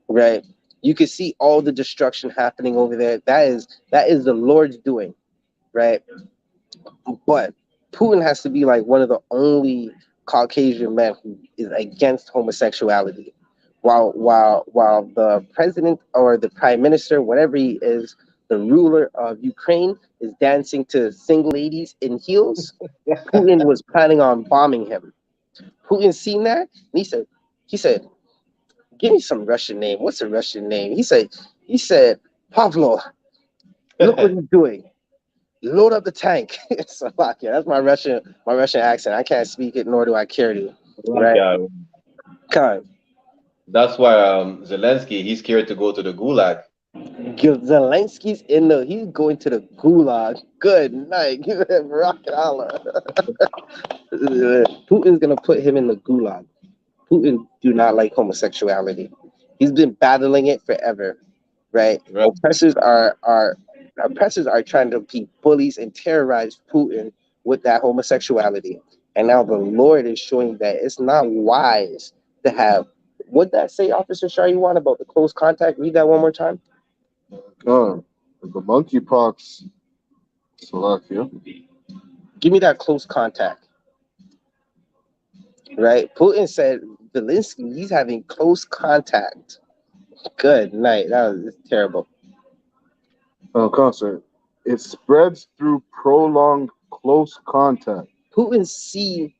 right? You can see all the destruction happening over there. That is the Lord's doing, right? But Putin has to be like one of the only Caucasian men who is against homosexuality, while the president or the prime minister, whatever he is, the ruler of Ukraine, is dancing to single ladies in heels. Putin was planning on bombing him. Putin seen that, and he said, give me some Russian name. What's a Russian name? He said, Pavlo, look what he's doing. Load up the tank. Slovakia. That's my Russian accent. I can't speak it, nor do I care to. Right? Kind. That's why Zelensky, he's scared to go to the gulag. Zelensky's he's going to the gulag. Good night. Rocket Allah. Putin's gonna put him in the gulag. Putin do not like homosexuality. He's been battling it forever, right? Oppressors are trying to be bullies and terrorize Putin with that homosexuality. And now the Lord is showing that it's not wise to have. What'd that say, Officer Shariwan, about the close contact? Read that one more time. The monkeypox, Slovakia. Give me that close contact. Right? Putin said Zelensky, he's having close contact. Good night. That was terrible. Concert. It spreads through prolonged close contact. Putin see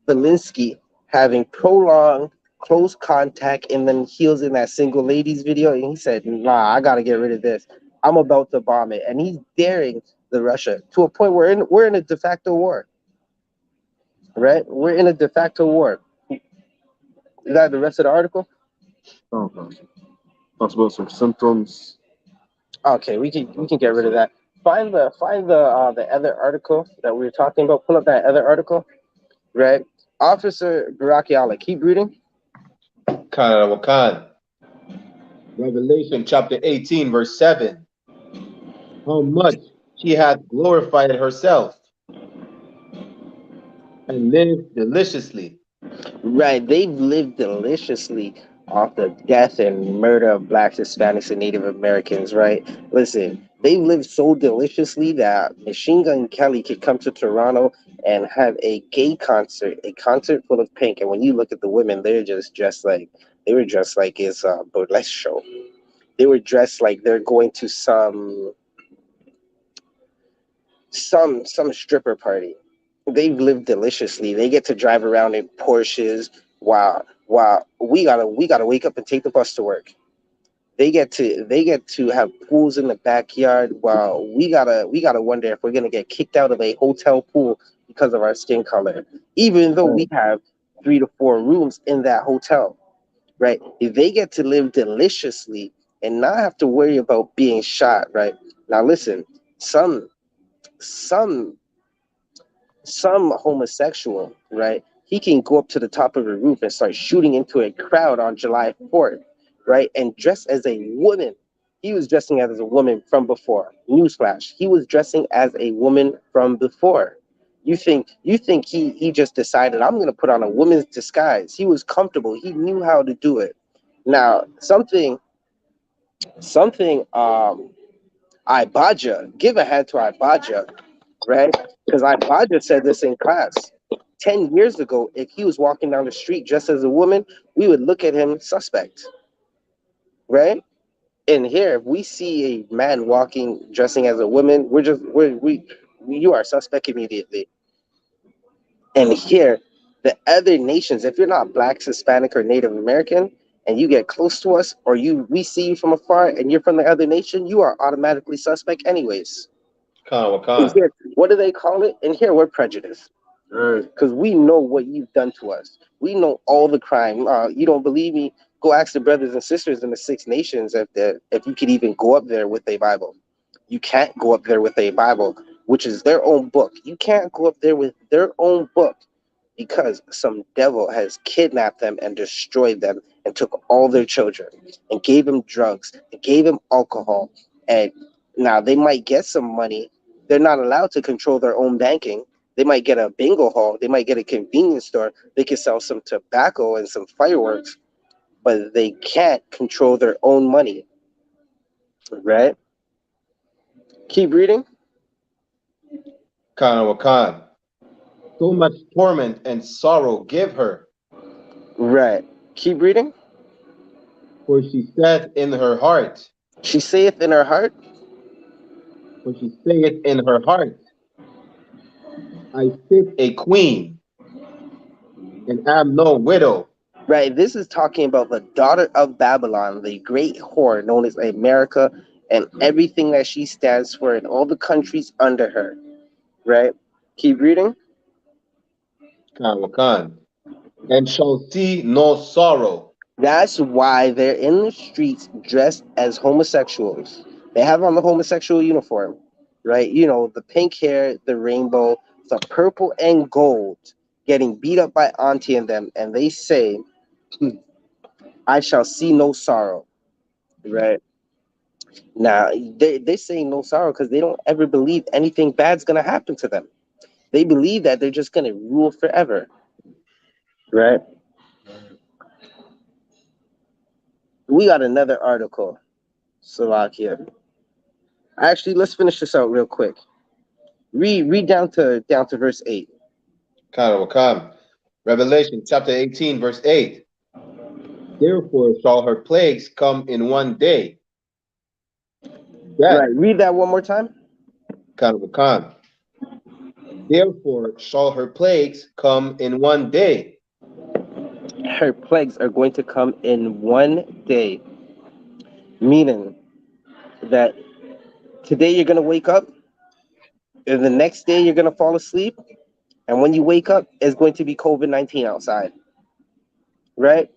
Zelensky having prolonged close contact, and then he was in that single ladies video, and he said, "Nah, I gotta get rid of this. I'm about to bomb it," and he's daring the Russia to a point where we're in a de facto war, right? We're in a de facto war. Is that the rest of the article? Okay. Talks about some symptoms. Okay, we can get rid of that. Find the other article that we were talking about. Pull up that other article, right? Officer Barakiala, keep reading. Khan. Revelation chapter 18, verse 7. How much she hath glorified herself and lived deliciously. Right, they've lived deliciously off the death and murder of blacks, Hispanics, and Native Americans, right? Listen, they've lived so deliciously that Machine Gun Kelly could come to Toronto and have a gay concert, a concert full of pink. And when you look at the women, they're just dressed like they were dressed like it's a burlesque show. They were dressed like they're going to some stripper party. They've lived deliciously. They get to drive around in Porsches while we gotta wake up and take the bus to work. They get to have pools in the backyard while we gotta wonder if we're gonna get kicked out of a hotel pool because of our skin color, even though we have 3 to 4 rooms in that hotel, right? If they get to live deliciously and not have to worry about being shot, right? Now listen, some some homosexual, right? He can go up to the top of a roof and start shooting into a crowd on July 4th, right? And dress as a woman. He was dressing as a woman from before. Newsflash. He was dressing as a woman from before. You think he just decided I'm gonna put on a woman's disguise. He was comfortable. He knew how to do it. Now, something Ibaja, give a hand to Ibaja, right? Because Ibaja said this in class. 10 years ago, if he was walking down the street dressed as a woman, we would look at him suspect, right? And here, if we see a man walking dressing as a woman, you are suspect immediately. And here, the other nations, if you're not black, Hispanic, or Native American, and you get close to us, or we see you from afar, and you're from the other nation, you are automatically suspect anyways. Khan. Here, what do they call it? And here, we're prejudiced. Because we know what you've done to us. We know all the crime. You don't believe me? Go ask the brothers and sisters in the Six Nations if you could even go up there with a Bible. You can't go up there with a Bible, which is their own book. You can't go up there with their own book because some devil has kidnapped them and destroyed them and took all their children and gave them drugs and gave them alcohol. And now they might get some money. They're not allowed to control their own banking. They might get a bingo hall. They might get a convenience store. They can sell some tobacco and some fireworks, but they can't control their own money. Right? Keep reading. Khan. So much torment and sorrow give her. Right. Keep reading. For she saith in her heart. She saith in her heart. For she saith in her heart, I sit a queen, and am no widow. Right. This is talking about the daughter of Babylon, the great whore known as America, and everything that she stands for, and all the countries under her. Right. Keep reading. Khan. And shall see no sorrow. That's why they're in the streets dressed as homosexuals. They have on the homosexual uniform, right? You know, the pink hair, the rainbow, the purple and gold, getting beat up by Auntie and them, and they say, I shall see no sorrow, right? Now, they're saying no sorrow because they don't ever believe anything bad's going to happen to them. They believe that they're just going to rule forever, right? We got another article, Slovakia. Actually, let's finish this out real quick. Read down to verse 8. Khan. Revelation chapter 18, verse 8. Therefore shall her plagues come in one day. Right. Read that one more time. Khan. Therefore shall her plagues come in one day. her plagues are going to come in one day, meaning that today you're going to wake up, and the next day you're going to fall asleep, and when you wake up, it's going to be COVID-19 outside, right?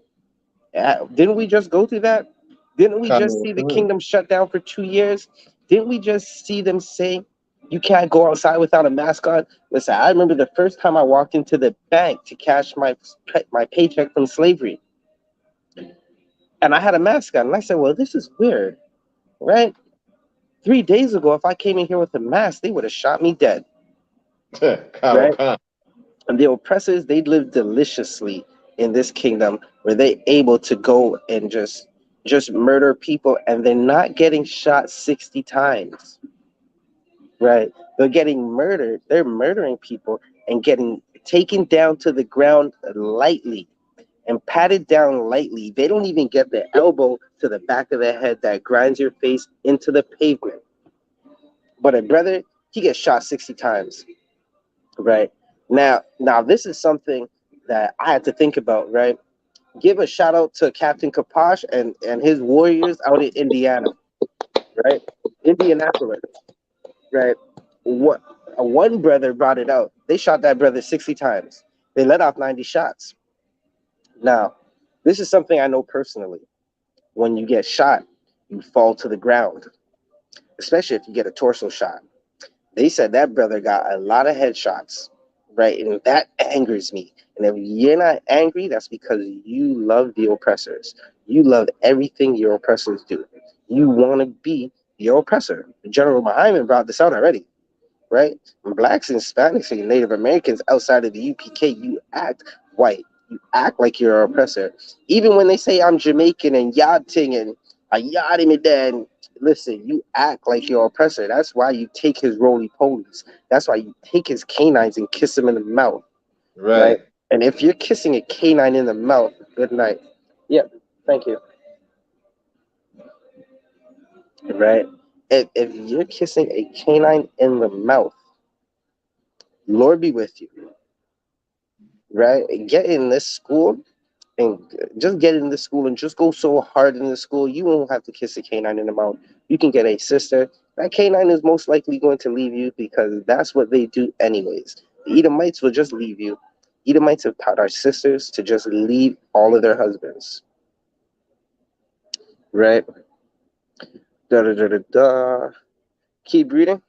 Didn't we just go through that? Didn't we just see the kingdom shut down for 2 years? Didn't we just see them say you can't go outside without a mask on? Listen, I remember the first time I walked into the bank to cash my paycheck from slavery, and I had a mask on, and I said, "Well, this is weird, right? 3 days ago, if I came in here with a mask, they would have shot me dead, right?" And the oppressors, they live deliciously in this kingdom where they're able to go and just murder people, and they're not getting shot 60 times, right? They're getting murdered. They're murdering people and getting taken down to the ground lightly and patted down lightly. They don't even get the elbow to the back of the head that grinds your face into the pavement. But a brother, he gets shot 60 times, right? Now this is something that I had to think about, right? Give a shout out to Captain Kaposh and his warriors out in Indiana, right? Indianapolis, right? One brother brought it out. They shot that brother 60 times. They let off 90 shots. Now, this is something I know personally. When you get shot, you fall to the ground, especially if you get a torso shot. They said that brother got a lot of headshots, right? And that angers me. And if you're not angry, that's because you love the oppressors. You love everything your oppressors do. You want to be your oppressor. General Muhammad brought this out already, right? When blacks and Hispanics and Native Americans outside of the UPK, you act white. You act like you're an oppressor. Even when they say I'm Jamaican and yachting and a yachting me then, listen, you act like you're an oppressor. That's why you take his roly-polies. That's why you take his canines and kiss him in the mouth, right? And if you're kissing a canine in the mouth, good night. Yep, thank you. Right? If you're kissing a canine in the mouth, Lord be with you, right? Get in this school and just get in this school and just go so hard in the school, you won't have to kiss a canine in the mouth. You can get a sister. That canine is most likely going to leave you because that's what they do anyways. The Edomites will just leave you. Edomites have taught our sisters to just leave all of their husbands, right? Da da da da da. Keep reading.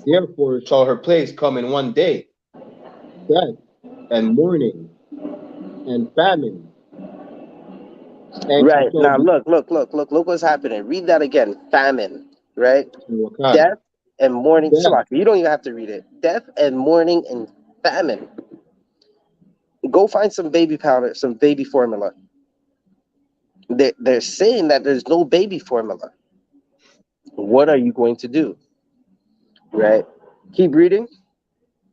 Therefore shall her plagues come in one day, death and mourning and famine. And right now, look what's happening. Read that again. Famine, right? Death and mourning. Shalak, you don't even have to read it. Death and mourning and famine. Go find some baby powder, some baby formula. They're saying that there's no baby formula. What are you going to do? Right? Keep reading.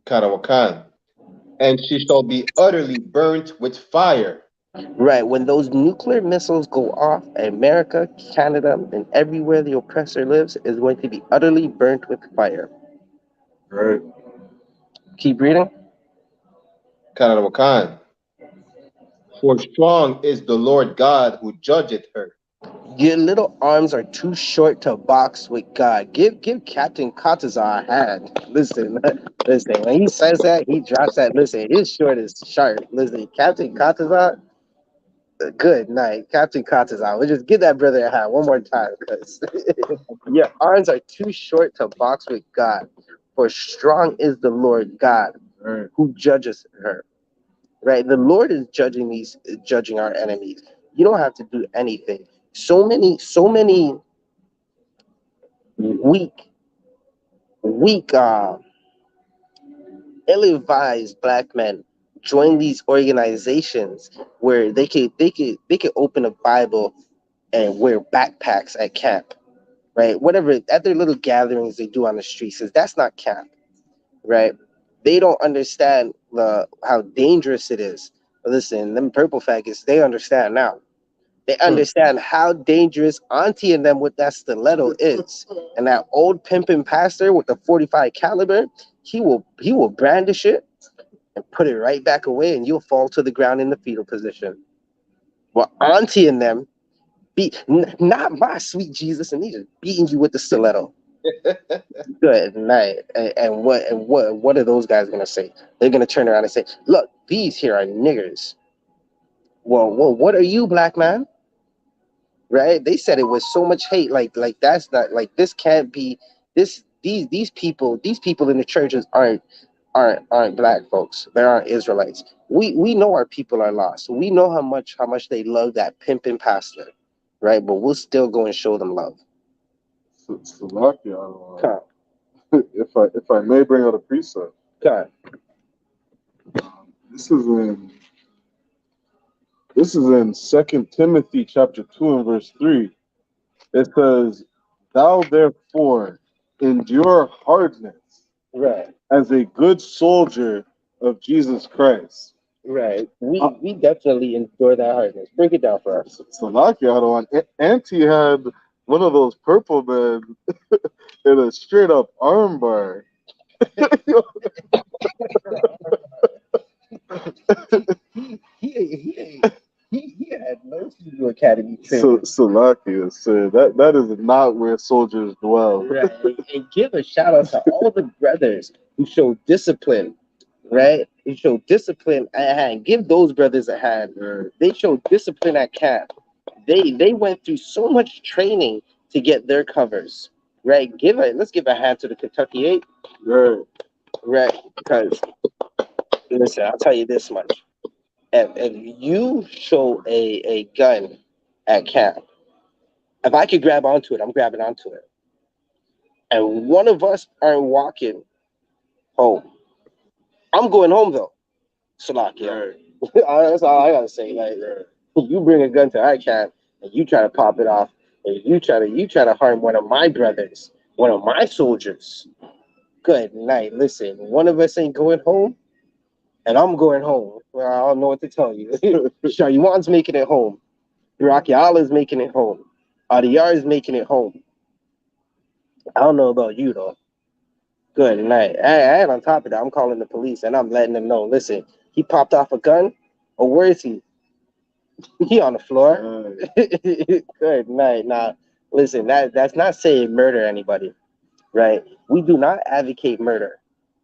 And she shall be utterly burnt with fire. Right. When those nuclear missiles go off, America, Canada, and everywhere the oppressor lives is going to be utterly burnt with fire. Right. Keep reading. For strong is the Lord God who judgeth her. Your little arms are too short to box with God. Give Captain Katazar a hand. Listen. When he says that, he drops that. Listen, his short is sharp. Listen, Captain Katazar. Good night, Captain Katazar. We'll just give that brother a hand one more time because your arms are too short to box with God. For strong is the Lord God who judges her. Right? The Lord is judging our enemies. You don't have to do anything. So many weak, ill-advised black men join these organizations where they could open a Bible and wear backpacks at camp, right? Whatever at their little gatherings they do on the streets, because that's not camp, right? They don't understand how dangerous it is. Listen, them purple faggots, they understand now. They understand how dangerous Auntie and them with that stiletto is. And that old pimping pastor with the 45 caliber, he will brandish it and put it right back away, and you'll fall to the ground in the fetal position. Well, Auntie and them not my sweet Jesus, and he's just beating you with the stiletto. Good night. And what are those guys gonna say? They're gonna turn around and say, "Look, these here are niggers." Well, what are you, black man? Right? They said it with so much hate. Like that's not like this can't be this. These people in the churches aren't black folks. They aren't Israelites. We know our people are lost. We know how much they love that pimping pastor, right? But we'll still go and show them love. Salakia, if I may bring out a precept. Okay. This is in 2 Timothy chapter 2 and verse 3. It says, "Thou therefore endure hardness, right, as a good soldier of Jesus Christ." Right. We definitely endure that hardness. Break it down for us. Salakia, Auntie had one of those purple men in a straight up armbar. He had no Hebrew Academy training. Salakia said that is not where soldiers dwell. Right. And give a shout out to all the brothers who show discipline, right? Who show discipline at hand. Give those brothers a hand. Right. They showed discipline at camp. They went through so much training to get their covers. Right. Let's give a hand to the Kentucky 8. Right. Right. Because listen, I'll tell you this much. If you show a gun at camp, if I could grab onto it, I'm grabbing onto it. And one of us aren't walking home. I'm going home though. Salakia. Right. That's all I gotta say. Like, you bring a gun to our camp and you try to pop it off, and you try to harm one of my brothers, one of my soldiers. Good night. Listen, one of us ain't going home, and I'm going home. Well, I don't know what to tell you. Shaywan's making it home. Rakiala's making it home. Adiyar is making it home. I don't know about you though. Good night. And on top of that, I'm calling the police and I'm letting them know. Listen, he popped off a gun. Or where is he? He on the floor. Good night. Now, listen, that's not saying murder anybody, right? We do not advocate murder,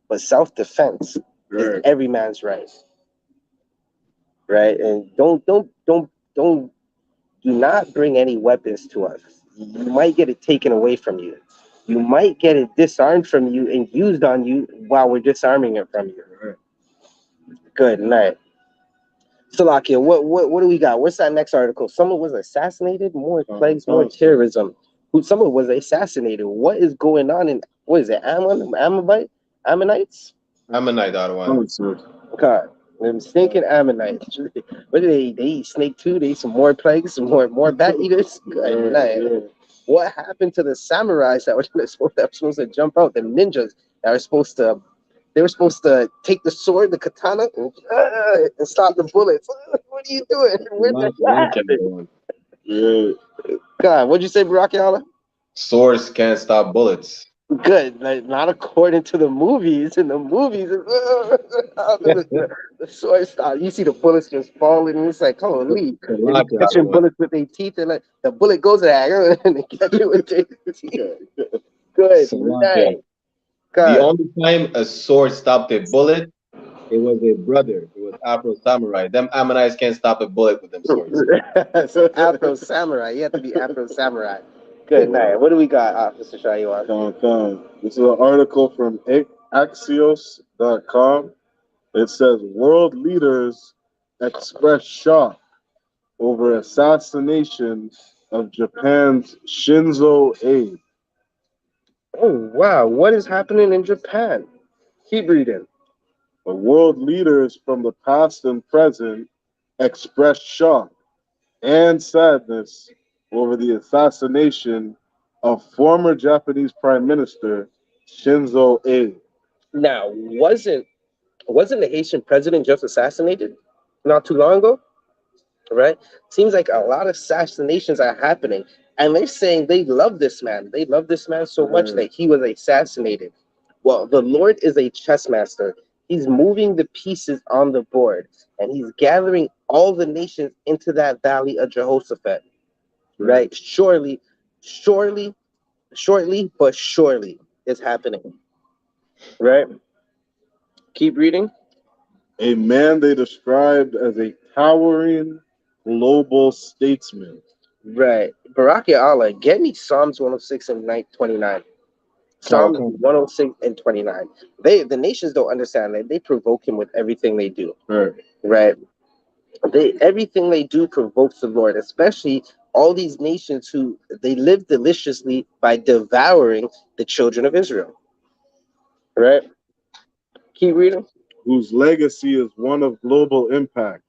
but self-defense is every man's right. Right? And do not bring any weapons to us. You might get it taken away from you. You might get it disarmed from you and used on you while we're disarming it from you. Good night. Salakia, what do we got? What's that next article? Someone was assassinated? More plagues, more terrorism. Someone was assassinated. What is going on in, what is it, Ammonites? Ammonite, I don't want. God, them stinking Ammonites. What do they eat snake too? They eat some more plagues, some more bat eaters? Good night. What happened to the samurais that were supposed to jump out? The ninjas that were supposed to, they were supposed to take the sword, the katana, and stop the bullets. What are you doing? God, what'd you say, Barakiala? Swords can't stop bullets. Good, like, not according to the movies. In the movies, the sword stop. You see the bullets just falling, and it's like, holy, they're catching bullets with their teeth, and like the bullet goes there, and they catch it with their teeth. Good night. The only time a sword stopped a bullet, it was a brother. It was Afro Samurai. Them Ammonites can't stop a bullet with them swords. So Afro Samurai, you have to be Afro Samurai. Good night. What do we got, Mr. Shaywan? This is an article from Axios.com. It says world leaders express shock over assassination of Japan's Shinzo Abe. Oh, wow. What is happening in Japan? Keep reading. The world leaders from the past and present expressed shock and sadness over the assassination of former Japanese Prime Minister Shinzo Abe. Now, wasn't the Haitian president just assassinated not too long ago? right? Seems like a lot of assassinations are happening, and they're saying they love this man. They love this man so much that he was assassinated. Well, the Lord is a chess master. He's moving the pieces on the board, and he's gathering all the nations into that valley of Jehoshaphat. Right? Surely, shortly, but surely it's happening. Right? Keep reading. A man they described as a towering global statesman. Right. Baraki Allah, get me Psalms 106 and 29. Psalms 106 and 29. The nations don't understand that they provoke him with everything they do. Right. Everything they do provokes the Lord, especially all these nations who they live deliciously by devouring the children of Israel. Right? Keep reading. Whose legacy is one of global impact.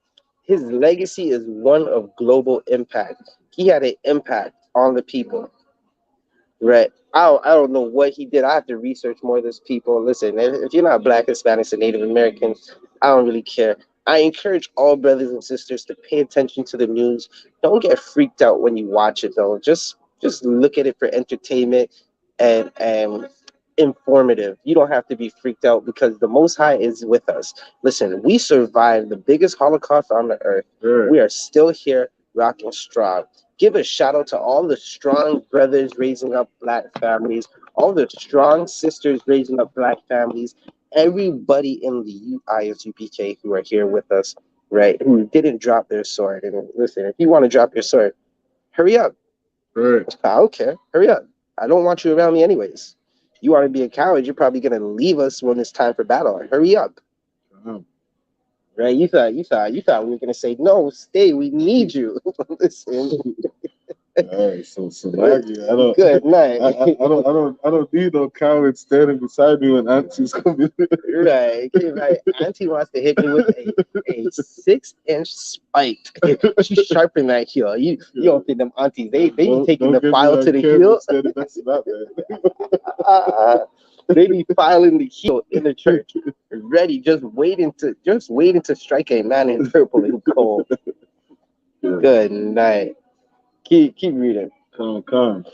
His legacy is one of global impact. He had an impact on the people. Right. I don't know what he did. I have to research more of these people. Listen, if you're not Black, Hispanics, and Native Americans, I don't really care. I encourage all brothers and sisters to pay attention to the news. Don't get freaked out when you watch it, though. Just look at it for entertainment and informative. You don't have to be freaked out because the Most High is with us. Listen, we survived the biggest Holocaust on the earth. Sure. We are still here, rocking strong. Give a shout out to all the strong brothers raising up Black families, all the strong sisters raising up Black families, everybody in the I.S.U.P.K who are here with us, right? Who didn't drop their sword. And listen, if you want to drop your sword, hurry up. Right. I don't care. Hurry up. I don't want you around me anyways. You want to be a coward, you're probably gonna leave us when it's time for battle. Hurry up. Right? You thought we were gonna say no, stay. We need you. Listen. All right, so Maggie, I don't. Good night. I don't need no coward standing beside me when Auntie's coming. Right. Auntie wants to hit me with a 6-inch spike. She sharpened that heel. You don't think them aunties they be taking the file to the heel. They be filing the heel in the church, ready, just waiting to strike a man in purple and gold. Good night. Keep reading. Calm.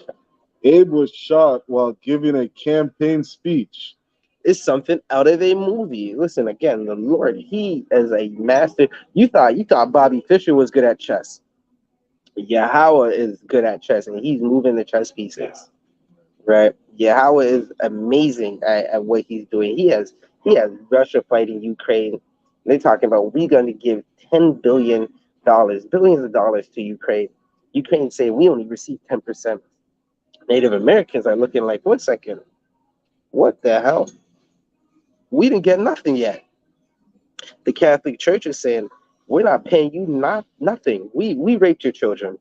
Abe was shot while giving a campaign speech. It's something out of a movie. Listen, again, the Lord, he is a master. You thought Bobby Fischer was good at chess. Yahweh is good at chess, and he's moving the chess pieces. Right? Yahweh is amazing at what he's doing. He has Russia fighting Ukraine. They're talking about we're going to give billions of dollars to Ukraine. Ukraine say we only receive 10%. Native Americans are looking like, 1 second, what the hell? We didn't get nothing yet. The Catholic Church is saying, we're not paying you nothing. We raped your children.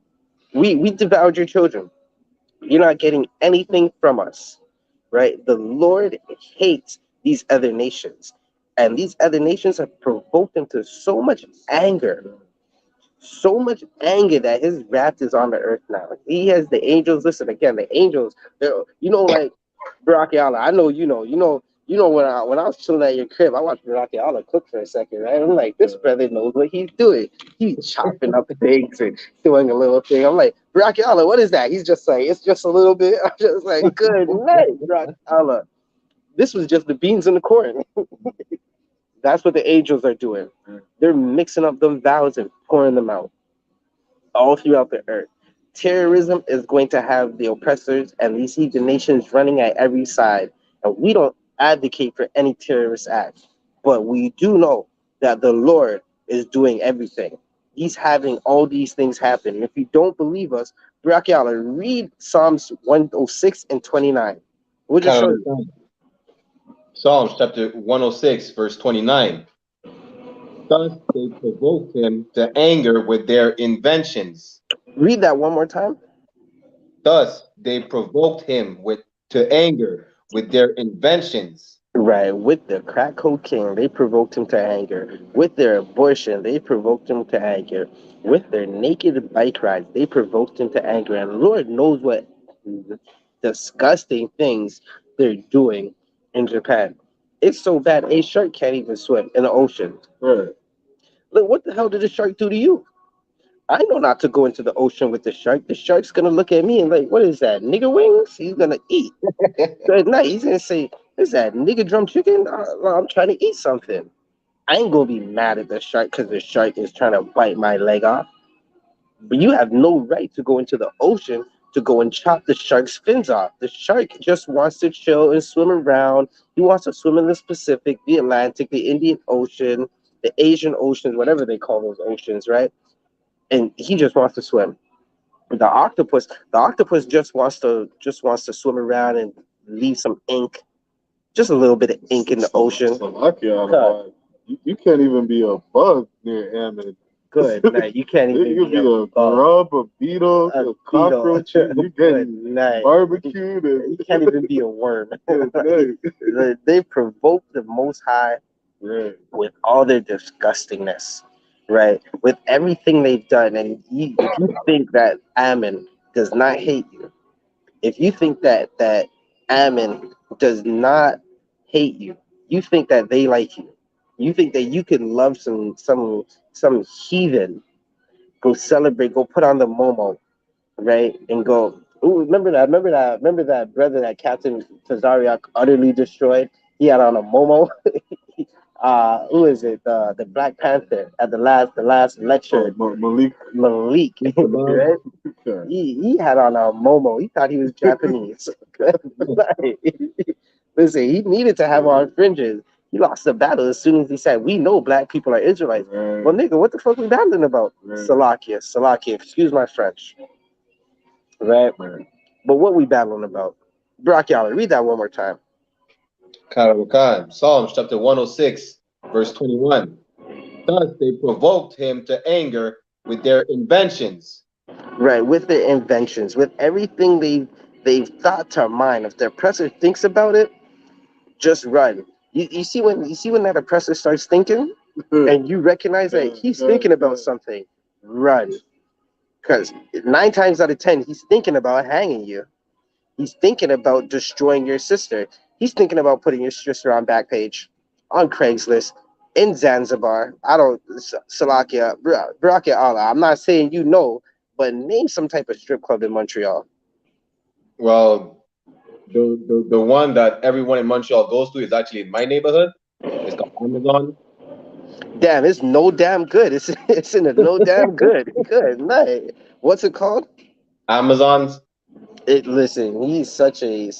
We devoured your children. You're not getting anything from us, right? The Lord hates these other nations. And these other nations have provoked him to so much anger that his wrath is on the earth now. He has the angels. Listen, again, the angels, like Baraki Allah. I know you know when I was chilling at your crib, I watched Baraki Allah cook for a second, right? I'm like, this brother knows what he's doing. He's chopping up things and doing a little thing. I'm like, Baraki Allah, what is that? He's just like, it's just a little bit. I'm just like, good night, Baraki Allah. This was just the beans in the corn. That's what the angels are doing. They're mixing up them vows and pouring them out all throughout the earth. Terrorism is going to have the oppressors and these heathen nations running at every side. And we don't advocate for any terrorist acts, but we do know that the Lord is doing everything. He's having all these things happen. And if you don't believe us, Brachiala, read Psalms 106 and 29. We'll just show you. Psalms chapter 106, verse 29. Thus they provoked him to anger with their inventions. Read that one more time. Thus they provoked him to anger with their inventions. Right, with the crack cocaine, they provoked him to anger. With their abortion, they provoked him to anger. With their naked bike rides, they provoked him to anger. And Lord knows what disgusting things they're doing in Japan. It's so bad, a shark can't even swim in the ocean. Right. Look, what the hell did a shark do to you? I know not to go into the ocean with the shark. The shark's gonna look at me and like, what is that? Nigger wings? He's gonna eat. Good night. He's gonna say, "Is that nigga drum chicken? Well, I'm trying to eat something." I ain't gonna be mad at the shark because the shark is trying to bite my leg off. But you have no right to go into the ocean to go and chop the shark's fins off. The shark just wants to chill and swim around. He wants to swim in the Pacific, the Atlantic, the Indian Ocean, the Asian Oceans, whatever they call those oceans, right? And he just wants to swim. The octopus just wants to swim around and leave some ink, just a little bit of ink in the ocean. So lucky out of you can't even be a bug near Hammond. Good night. You can't even you be a grub, a beetle, a cockroach. You get barbecued. And you can't even be a worm. They provoke the Most High with all their disgustingness, right? With everything they've done. And if you think that Ammon does not hate you, if you think that Ammon does not hate you, you think that they like you. You think that you could love some heathen, go celebrate, go put on the momo, right, and go. Ooh, remember that brother that Captain Tazariak utterly destroyed. He had on a momo. Who is it? The Black Panther at the last lecture. Malik. Right? He had on a momo. He thought he was Japanese. Listen, he needed to have on fringes. He lost the battle as soon as he said, "We know black people are Israelites." Right. Well, nigga, what the fuck we battling about? Right. Salakia. Excuse my French. Right. But what we battling about? Brock Yalla, read that one more time. Psalms chapter 106, verse 21. Thus they provoked him to anger with their inventions. Right, with their inventions, with everything they've thought to mind. If the oppressor thinks about it, just run. You see when that oppressor starts thinking, and you recognize that he's thinking about something, run. Because 9 times out of 10, he's thinking about hanging you. He's thinking about destroying your sister. He's thinking about putting your sister on Backpage, on Craigslist, in Zanzibar. Salakia, Barakia Allah. I'm not saying you know, but name some type of strip club in Montreal. Well, the one that everyone in Montreal goes to is actually in my neighborhood. It's called Amazon. Damn, it's no damn good. It's in a no damn good. Good night. What's it called? Amazon's. Listen, he's such a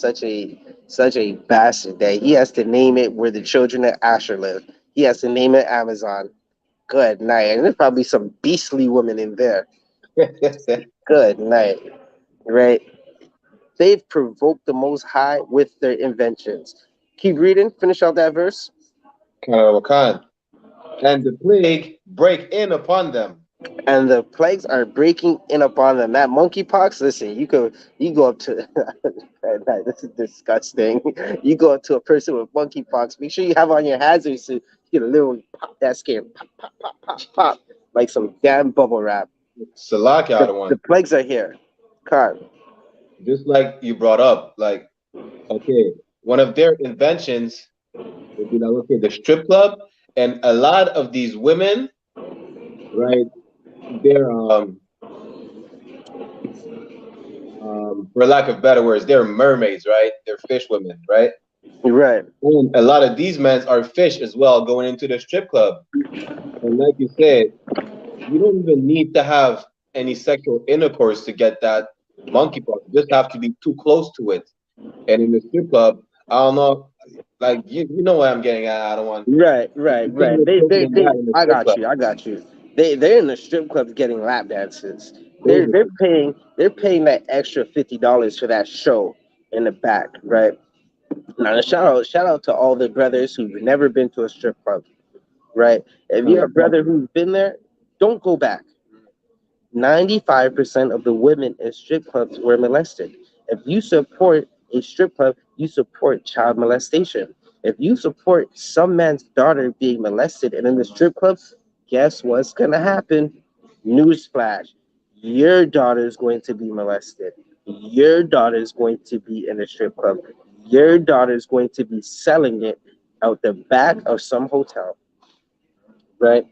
bastard that he has to name it where the children of Asher live. He has to name it Amazon. Good night. And there's probably some beastly women in there. Good night. Right? They've provoked the Most High with their inventions. Keep reading. Finish out that verse. And the plague break in upon them. And the plagues are breaking in upon them. That monkeypox, listen, you go up to this is disgusting. You go up to a person with monkeypox, make sure you have on your hazard suit. You can literally pop that skin, pop, like some damn bubble wrap. The plagues are here. Car. Just like you brought up, like, okay, one of their inventions would be like, okay, the strip club, and a lot of these women, right, they're for lack of better words, they're mermaids, right? They're fish women, right? Right. And a lot of these men are fish as well, going into the strip club. And like you said, you don't even need to have any sexual intercourse to get that monkeypox. You just have to be too close to it. And in the strip club, I don't know, like you know what I'm getting at. I don't want. Right. I got you. They're in the strip clubs getting lap dances. They're paying that extra $50 for that show in the back, right? Now, shout out to all the brothers who've never been to a strip club, right? If you're a brother who's been there, don't go back. 95% of the women in strip clubs were molested. If you support a strip club, you support child molestation. If you support some man's daughter being molested and in the strip club, guess what's gonna happen? Newsflash. Your daughter is going to be molested. Your daughter is going to be in a strip club. Your daughter is going to be selling it out the back of some hotel. Right?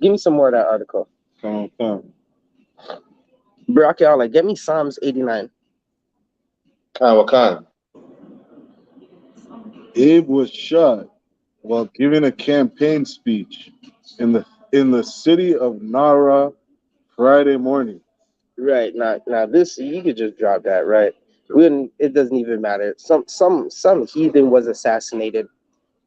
Give me some more of that article. Come. Barakiala, get me Psalms 89. Wakan. Abe was shot while giving a campaign speech in the city of Nara Friday morning. Right now, this you could just drop that, right? It doesn't even matter. Some heathen was assassinated.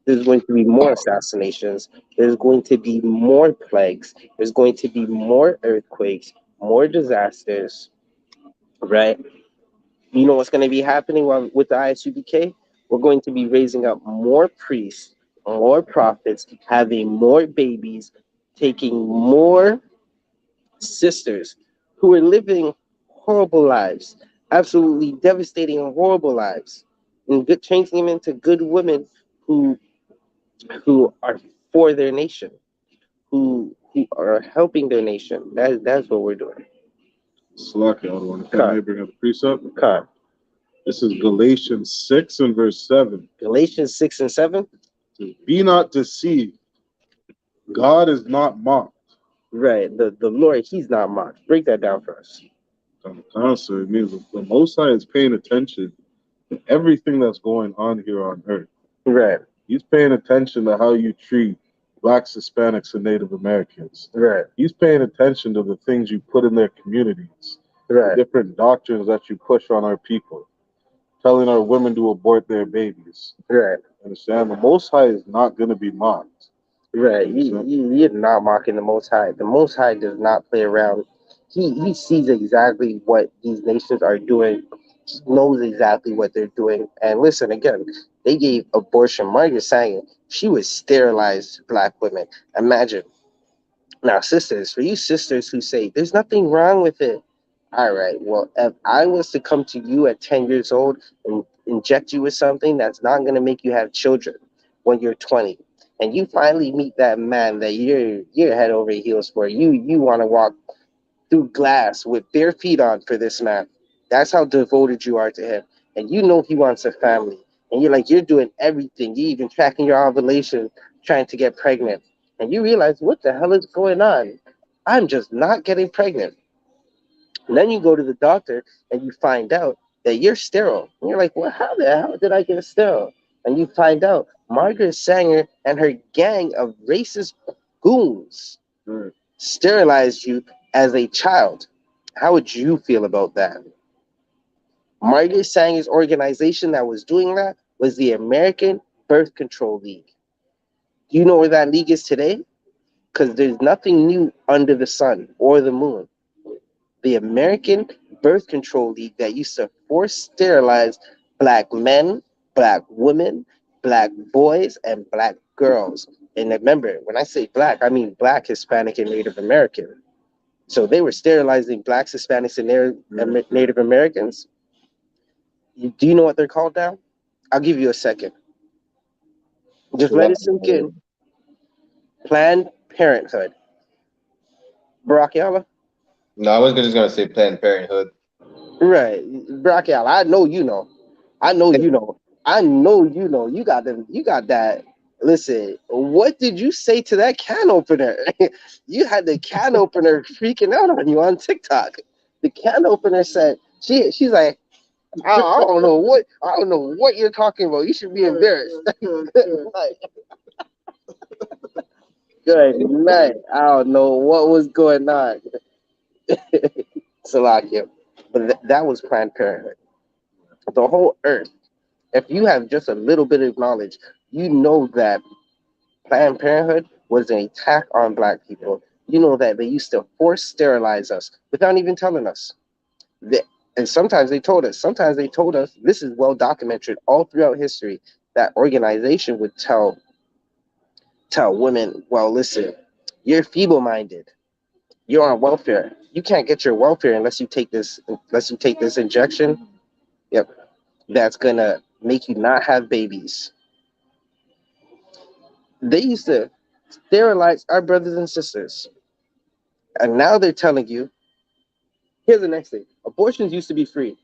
There's going to be more assassinations. There's going to be more plagues. There's going to be more earthquakes, more disasters, right? You know what's going to be happening with the I.S.U.P.K? We're going to be raising up more priests, more prophets, having more babies, taking more sisters who are living horrible lives, absolutely devastating and horrible lives, and changing them into good women who are for their nation, who are helping their nation. That's what we're doing. Slaki, if I may bring up the precept. Con. This is Galatians 6 and verse 7. Galatians 6 and 7. Be not deceived. God is not mocked. Right. The Lord, he's not mocked. Break that down for us. So it means the Most High is paying attention to everything that's going on here on earth. Right. He's paying attention to how you treat Blacks, Hispanics, and Native Americans. Right. He's paying attention to the things you put in their communities. Right. The different doctrines that you push on our people. Telling our women to abort their babies. Right. Understand? The Most High is not going to be mocked. Right. You're not mocking the Most High. The Most High does not play around. He sees exactly what these nations are doing. He knows exactly what they're doing. And listen, again, they gave abortion. Margaret Sanger, she was sterilized Black women. Imagine. Now, sisters, for you sisters who say there's nothing wrong with it. All right. Well, if I was to come to you at 10 years old and inject you with something that's not going to make you have children when you're 20, and you finally meet that man that you're head over heels for, you want to walk through glass with bare feet on for this man. That's how devoted you are to him. And you know he wants a family. And you're doing everything. You even tracking your ovulation, trying to get pregnant. And you realize, what the hell is going on? I'm just not getting pregnant. And then you go to the doctor and you find out that you're sterile. And you're like, well, how the hell did I get sterile? And you find out Margaret Sanger and her gang of racist goons sterilized you as a child. How would you feel about that? Margaret Sanger's organization that was doing that was the American Birth Control League. Do you know where that league is today? Because there's nothing new under the sun or the moon. The American Birth Control League that used to force sterilize Black men, Black women, Black boys, and Black girls. And remember, when I say Black, I mean Black, Hispanic, and Native American. So they were sterilizing Blacks, Hispanics, and Native Americans. Do you know what they're called now? I'll give you a second. Just let it sink in. Planned Parenthood. Barakiala? No, I was just gonna say Planned Parenthood. Right. Barakiala, I know you know. I know you know. I know you know. You got them. You got that. Listen, what did you say to that can opener? You had the can opener freaking out on you on TikTok. The can opener said she's like, I don't know what you're talking about. You should be embarrassed. Like, good night. I don't know what was going on. Salakia. But that was Planned Parenthood. The whole earth. If you have just a little bit of knowledge, you know that Planned Parenthood was an attack on Black people. You know that they used to force sterilize us without even telling us. And sometimes they told us, this is well documented all throughout history, that organization would tell women, well, listen, you're feeble-minded. You're on welfare. You can't get your welfare unless you take this injection. Yep. That's gonna make you not have babies. They used to sterilize our brothers and sisters. And now they're telling you, here's the next thing. Abortions used to be free.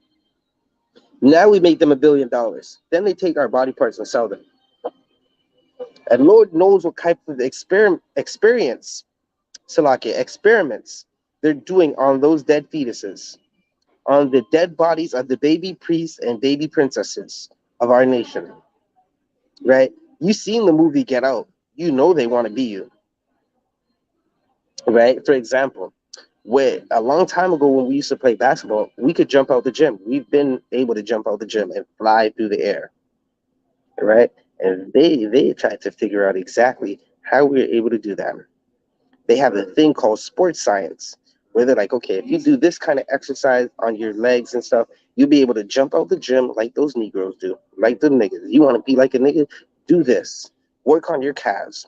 Now we make them $1 billion. Then they take our body parts and sell them. And Lord knows what type of experiments they're doing on those dead fetuses, on the dead bodies of the baby priests and baby princesses of our nation, right? You seen the movie Get Out. You know they want to be you, right? For example, a long time ago when we used to play basketball, we could jump out the gym. We've been able to jump out the gym and fly through the air, right? And they tried to figure out exactly how we were able to do that. They have a thing called sports science, where they're like, okay, if you do this kind of exercise on your legs and stuff, you'll be able to jump out the gym like those Negroes do, like the niggas. You want to be like a nigga? Do this. Work on your calves.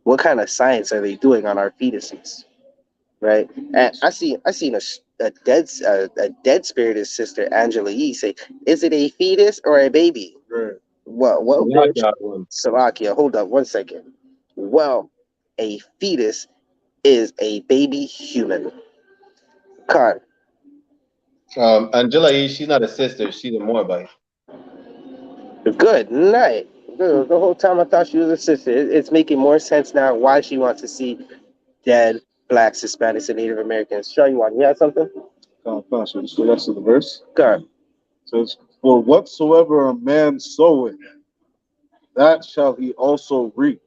What kind of science are they doing on our fetuses? Right? And I seen a dead spirited sister, Angela Yee, say, "Is it a fetus or a baby?" Right. Well, Like bitch. that one. Salakia, hold up 1 second. Well, a fetus is a baby human. Con, Angela E, she's not a sister, she's a Moabite. good night. The whole time I thought she was a sister. It's making more sense now why she wants to see dead blacks, Hispanics, and Native Americans. Show you one. You have something? Pastor, it's the rest of the verse. Good. It says, "For whatsoever a man soweth, that shall he also reap."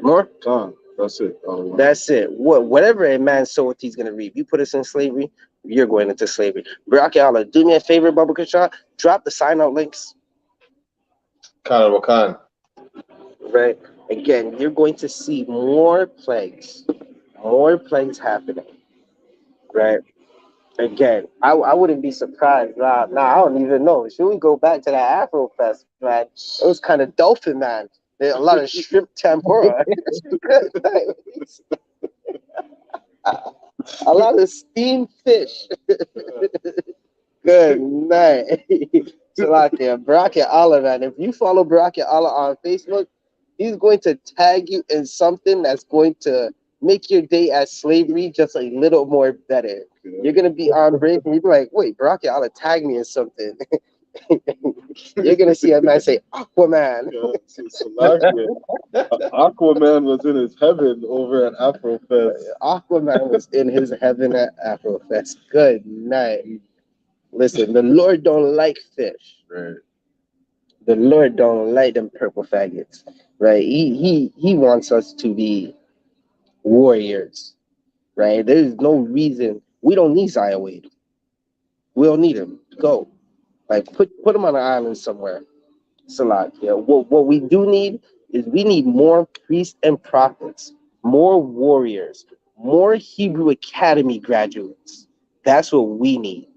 More? That's it. That's it. Whatever a man soweth, he's gonna reap. You put us in slavery, you're going into slavery. Baraki Allah, do me a favor, Baba Kasha. Drop the sign out links. Khan Wakan. Right. Again, you're going to see more plagues happening. Right. Again, I wouldn't be surprised. Nah, I don't even know. Should we go back to that Afro Fest, man? It was kind of dolphin, man. There's a lot of shrimp tempura. A lot of steamed fish. Good night. Salakia, Baraka Allah, man. If you follow Baraka Allah on Facebook, he's going to tag you in something that's going to make your day at slavery just a little more better. You're gonna be on break and you'll be like, wait, Baraka Allah tagged me in something. You're gonna see a man say Aquaman. Aquaman was in his heaven over at Afrofest. Aquaman was in his heaven at Afrofest. Good night. Listen, the Lord don't like fish. Right. The Lord don't like them purple faggots. Right? He wants us to be warriors. Right? There's no reason we don't need Zaya Wade. We don't need him. Go. Like put him on an island somewhere. Salat. Yeah. What we do need is we need more priests and prophets, more warriors, more Hebrew Academy graduates. That's what we need.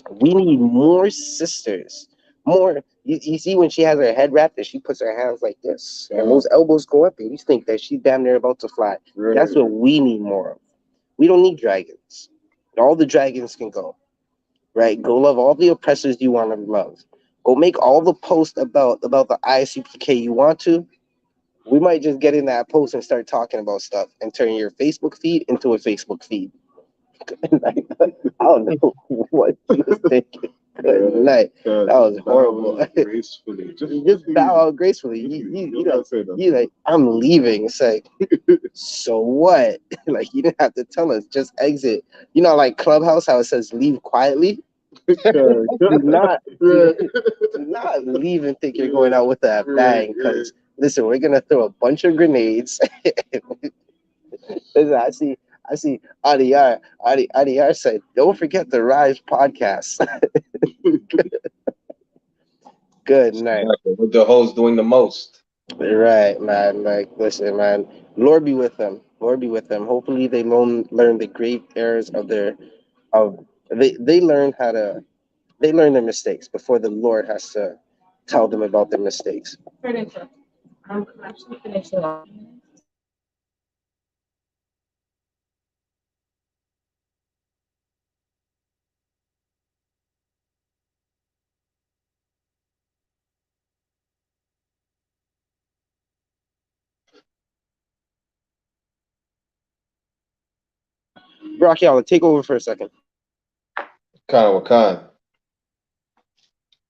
We need more sisters. More. You see when she has her head wrapped and she puts her hands like this and those elbows go up and you think that she's damn near about to fly. Right. That's what we need more of. We don't need dragons. All the dragons can go. Right? Go love all the oppressors you want to love. Go make all the posts about the I.S.U.P.K you want to. We might just get in that post and start talking about stuff and turn your Facebook feed into a Facebook feed. I don't know what you was thinking. Good night. That was horrible. Gracefully. Just bow out gracefully. You like, I'm leaving. It's like, so what? Like, you didn't have to tell us. Just exit. You know, like Clubhouse, how it says leave quietly. do not leave and think you're going out with that bang. Because listen, we're gonna throw a bunch of grenades. Listen, I see Adiyar said, don't forget the Rise podcast. Good night. With the host doing the most. Right, man. Like, listen, man. Lord be with them. Lord be with them. Hopefully they learn the great errors of they learn their mistakes before the Lord has to tell them about their mistakes. I'm actually finishing off. Brock, y'all, take over for a second. Khan Wakan.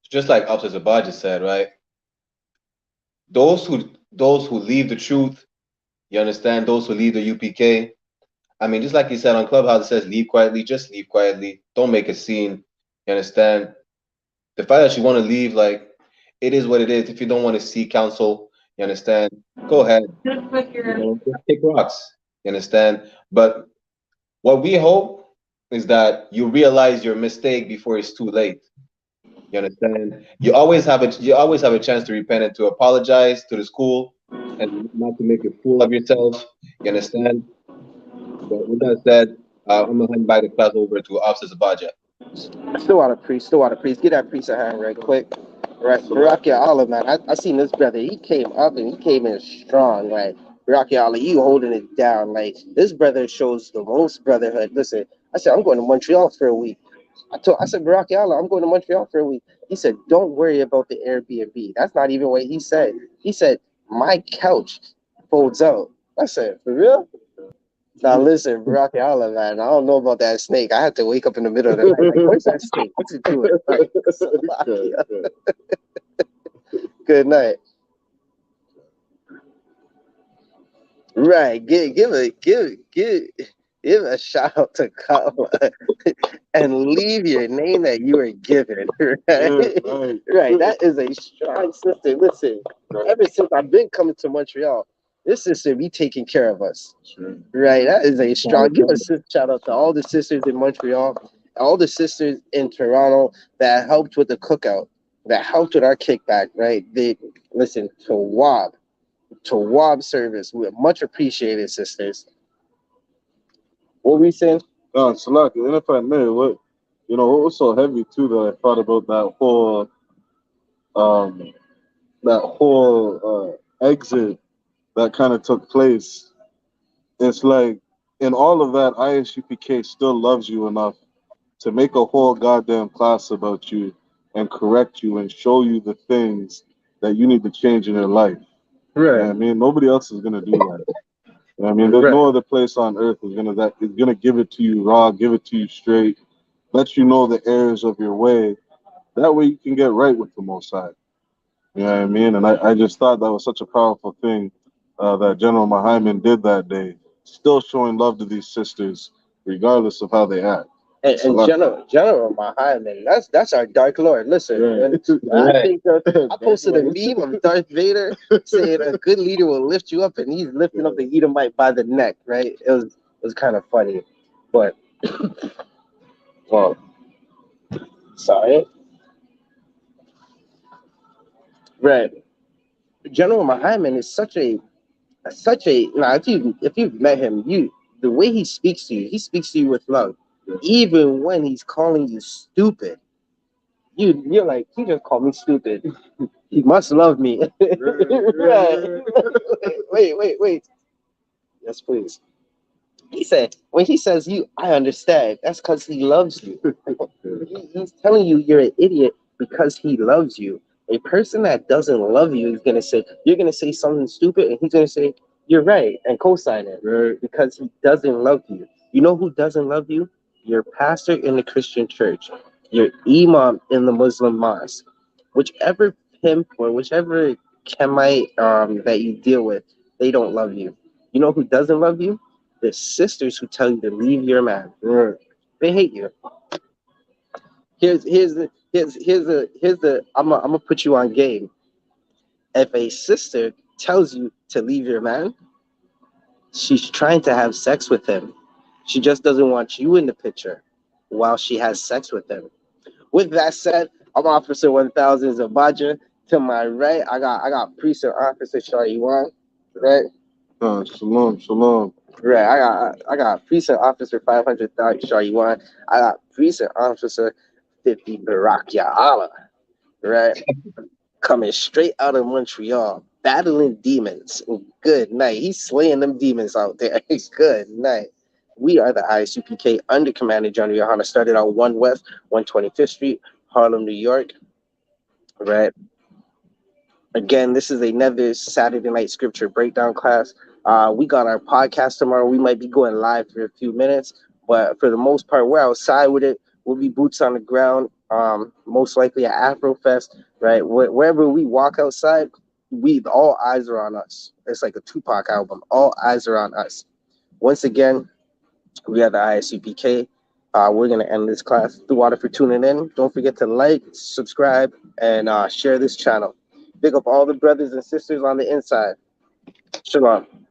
Just like Officer Zabaj said, right? Those who leave the truth, You understand? Those who leave the UPK. I mean, just like you said on Clubhouse, it says leave quietly, just leave quietly. Don't make a scene. You understand? The fact that you want to leave, like, it is what it is. If you don't want to seek counsel, you understand? Go ahead. Just kick rocks. You understand? But what we hope is that you realize your mistake before it's too late. You understand? You always have a chance to repent and to apologize to the school and not to make a fool of yourself. You understand? But with that said, I'm gonna hand back the class over to Officer Zabaja. Still out of priest. Get that priest a hand right quick. Right, Baraki Allah, man. I seen this brother. He came up and he came in strong. Right, Baraki Allah, you holding it down. Like this brother shows the most brotherhood. Listen, I said I'm going to Montreal for a week. I said Baraki Allah, I'm going to Montreal for a week. He said, don't worry about the Airbnb. That's not even what he said. He said my couch folds out. I said for real. Now listen, Baraki Allah, man. I don't know about that snake. I had to wake up in the middle of the night. Like, where's that snake? What's it doing? Like, good night. Right. Give a shout out to Kala and leave your name that you were given. Right? Right. That is a strong sister. Listen, ever since I've been coming to Montreal, this sister be taking care of us. Sure. Right. That is a strong. Give a shout out to all the sisters in Montreal, all the sisters in Toronto that helped with the cookout, that helped with our kickback. Right. They listen to WAB service. We are much appreciated, sisters. What were we saying? Salaki, and if I may, what was so heavy too that I thought about that whole exit that kind of took place. It's like in all of that, I.S.U.P.K still loves you enough to make a whole goddamn class about you and correct you and show you the things that you need to change in your life. Right. I mean, nobody else is gonna do that. I mean, there's no other place on earth is gonna give it to you raw, give it to you straight, let you know the errors of your way. That way you can get right with the Most High. You know what I mean? And I just thought that was such a powerful thing that General Mahaiman did that day, still showing love to these sisters, regardless of how they act. And General Mahaiman, that's our Dark Lord. Listen, I think I posted a meme of Darth Vader saying a good leader will lift you up, and he's lifting up the Edomite by the neck. Right? It was kind of funny, but well, sorry. Right. General Mahaiman is such a now if you've met him, the way he speaks to you with love. Even when he's calling you stupid, you're like, he just called me stupid. He must love me. Right. Wait. Yes, please. He said, when he says I understand, that's because he loves you. He's telling you you're an idiot because he loves you. A person that doesn't love you is you're gonna say something stupid, and he's gonna say, you're right, and co-sign it. Right. Because he doesn't love you. You know who doesn't love you? Your pastor in the Christian church, your imam in the Muslim mosque, whichever pimp or whichever Kemite that you deal with, they don't love you. You know who doesn't love you? The sisters who tell you to leave your man. Right. They hate you. Here's the I'm gonna put you on game. If a sister tells you to leave your man, she's trying to have sex with him. She just doesn't want you in the picture while she has sex with him. With that said, I'm Officer 1000 Zabaja. To my right, I got Priest and Officer Shariwan. Right? Shalom. Right, I got Precinct Officer 500 Shariwan. I got Precinct Officer 50 Barakia Allah. Right, coming straight out of Montreal, battling demons. Good night. He's slaying them demons out there. Good night. We are the I.S.U.P.K under Commander General YAHANNA. Started on 1 West, 125th Street, Harlem, New York. Right. Again, this is another Saturday night scripture breakdown class. We got our podcast tomorrow. We might be going live for a few minutes, but for the most part, we're outside with it. We'll be boots on the ground, most likely at Afrofest, right? Wherever we walk outside, all eyes are on us. It's like a Tupac album. All eyes are on us. Once again, we are the I.S.U.P.K. We're gonna end this class. Thank you for tuning in. Don't forget to like, subscribe, and share this channel. Big up all the brothers and sisters on the inside. Shalom.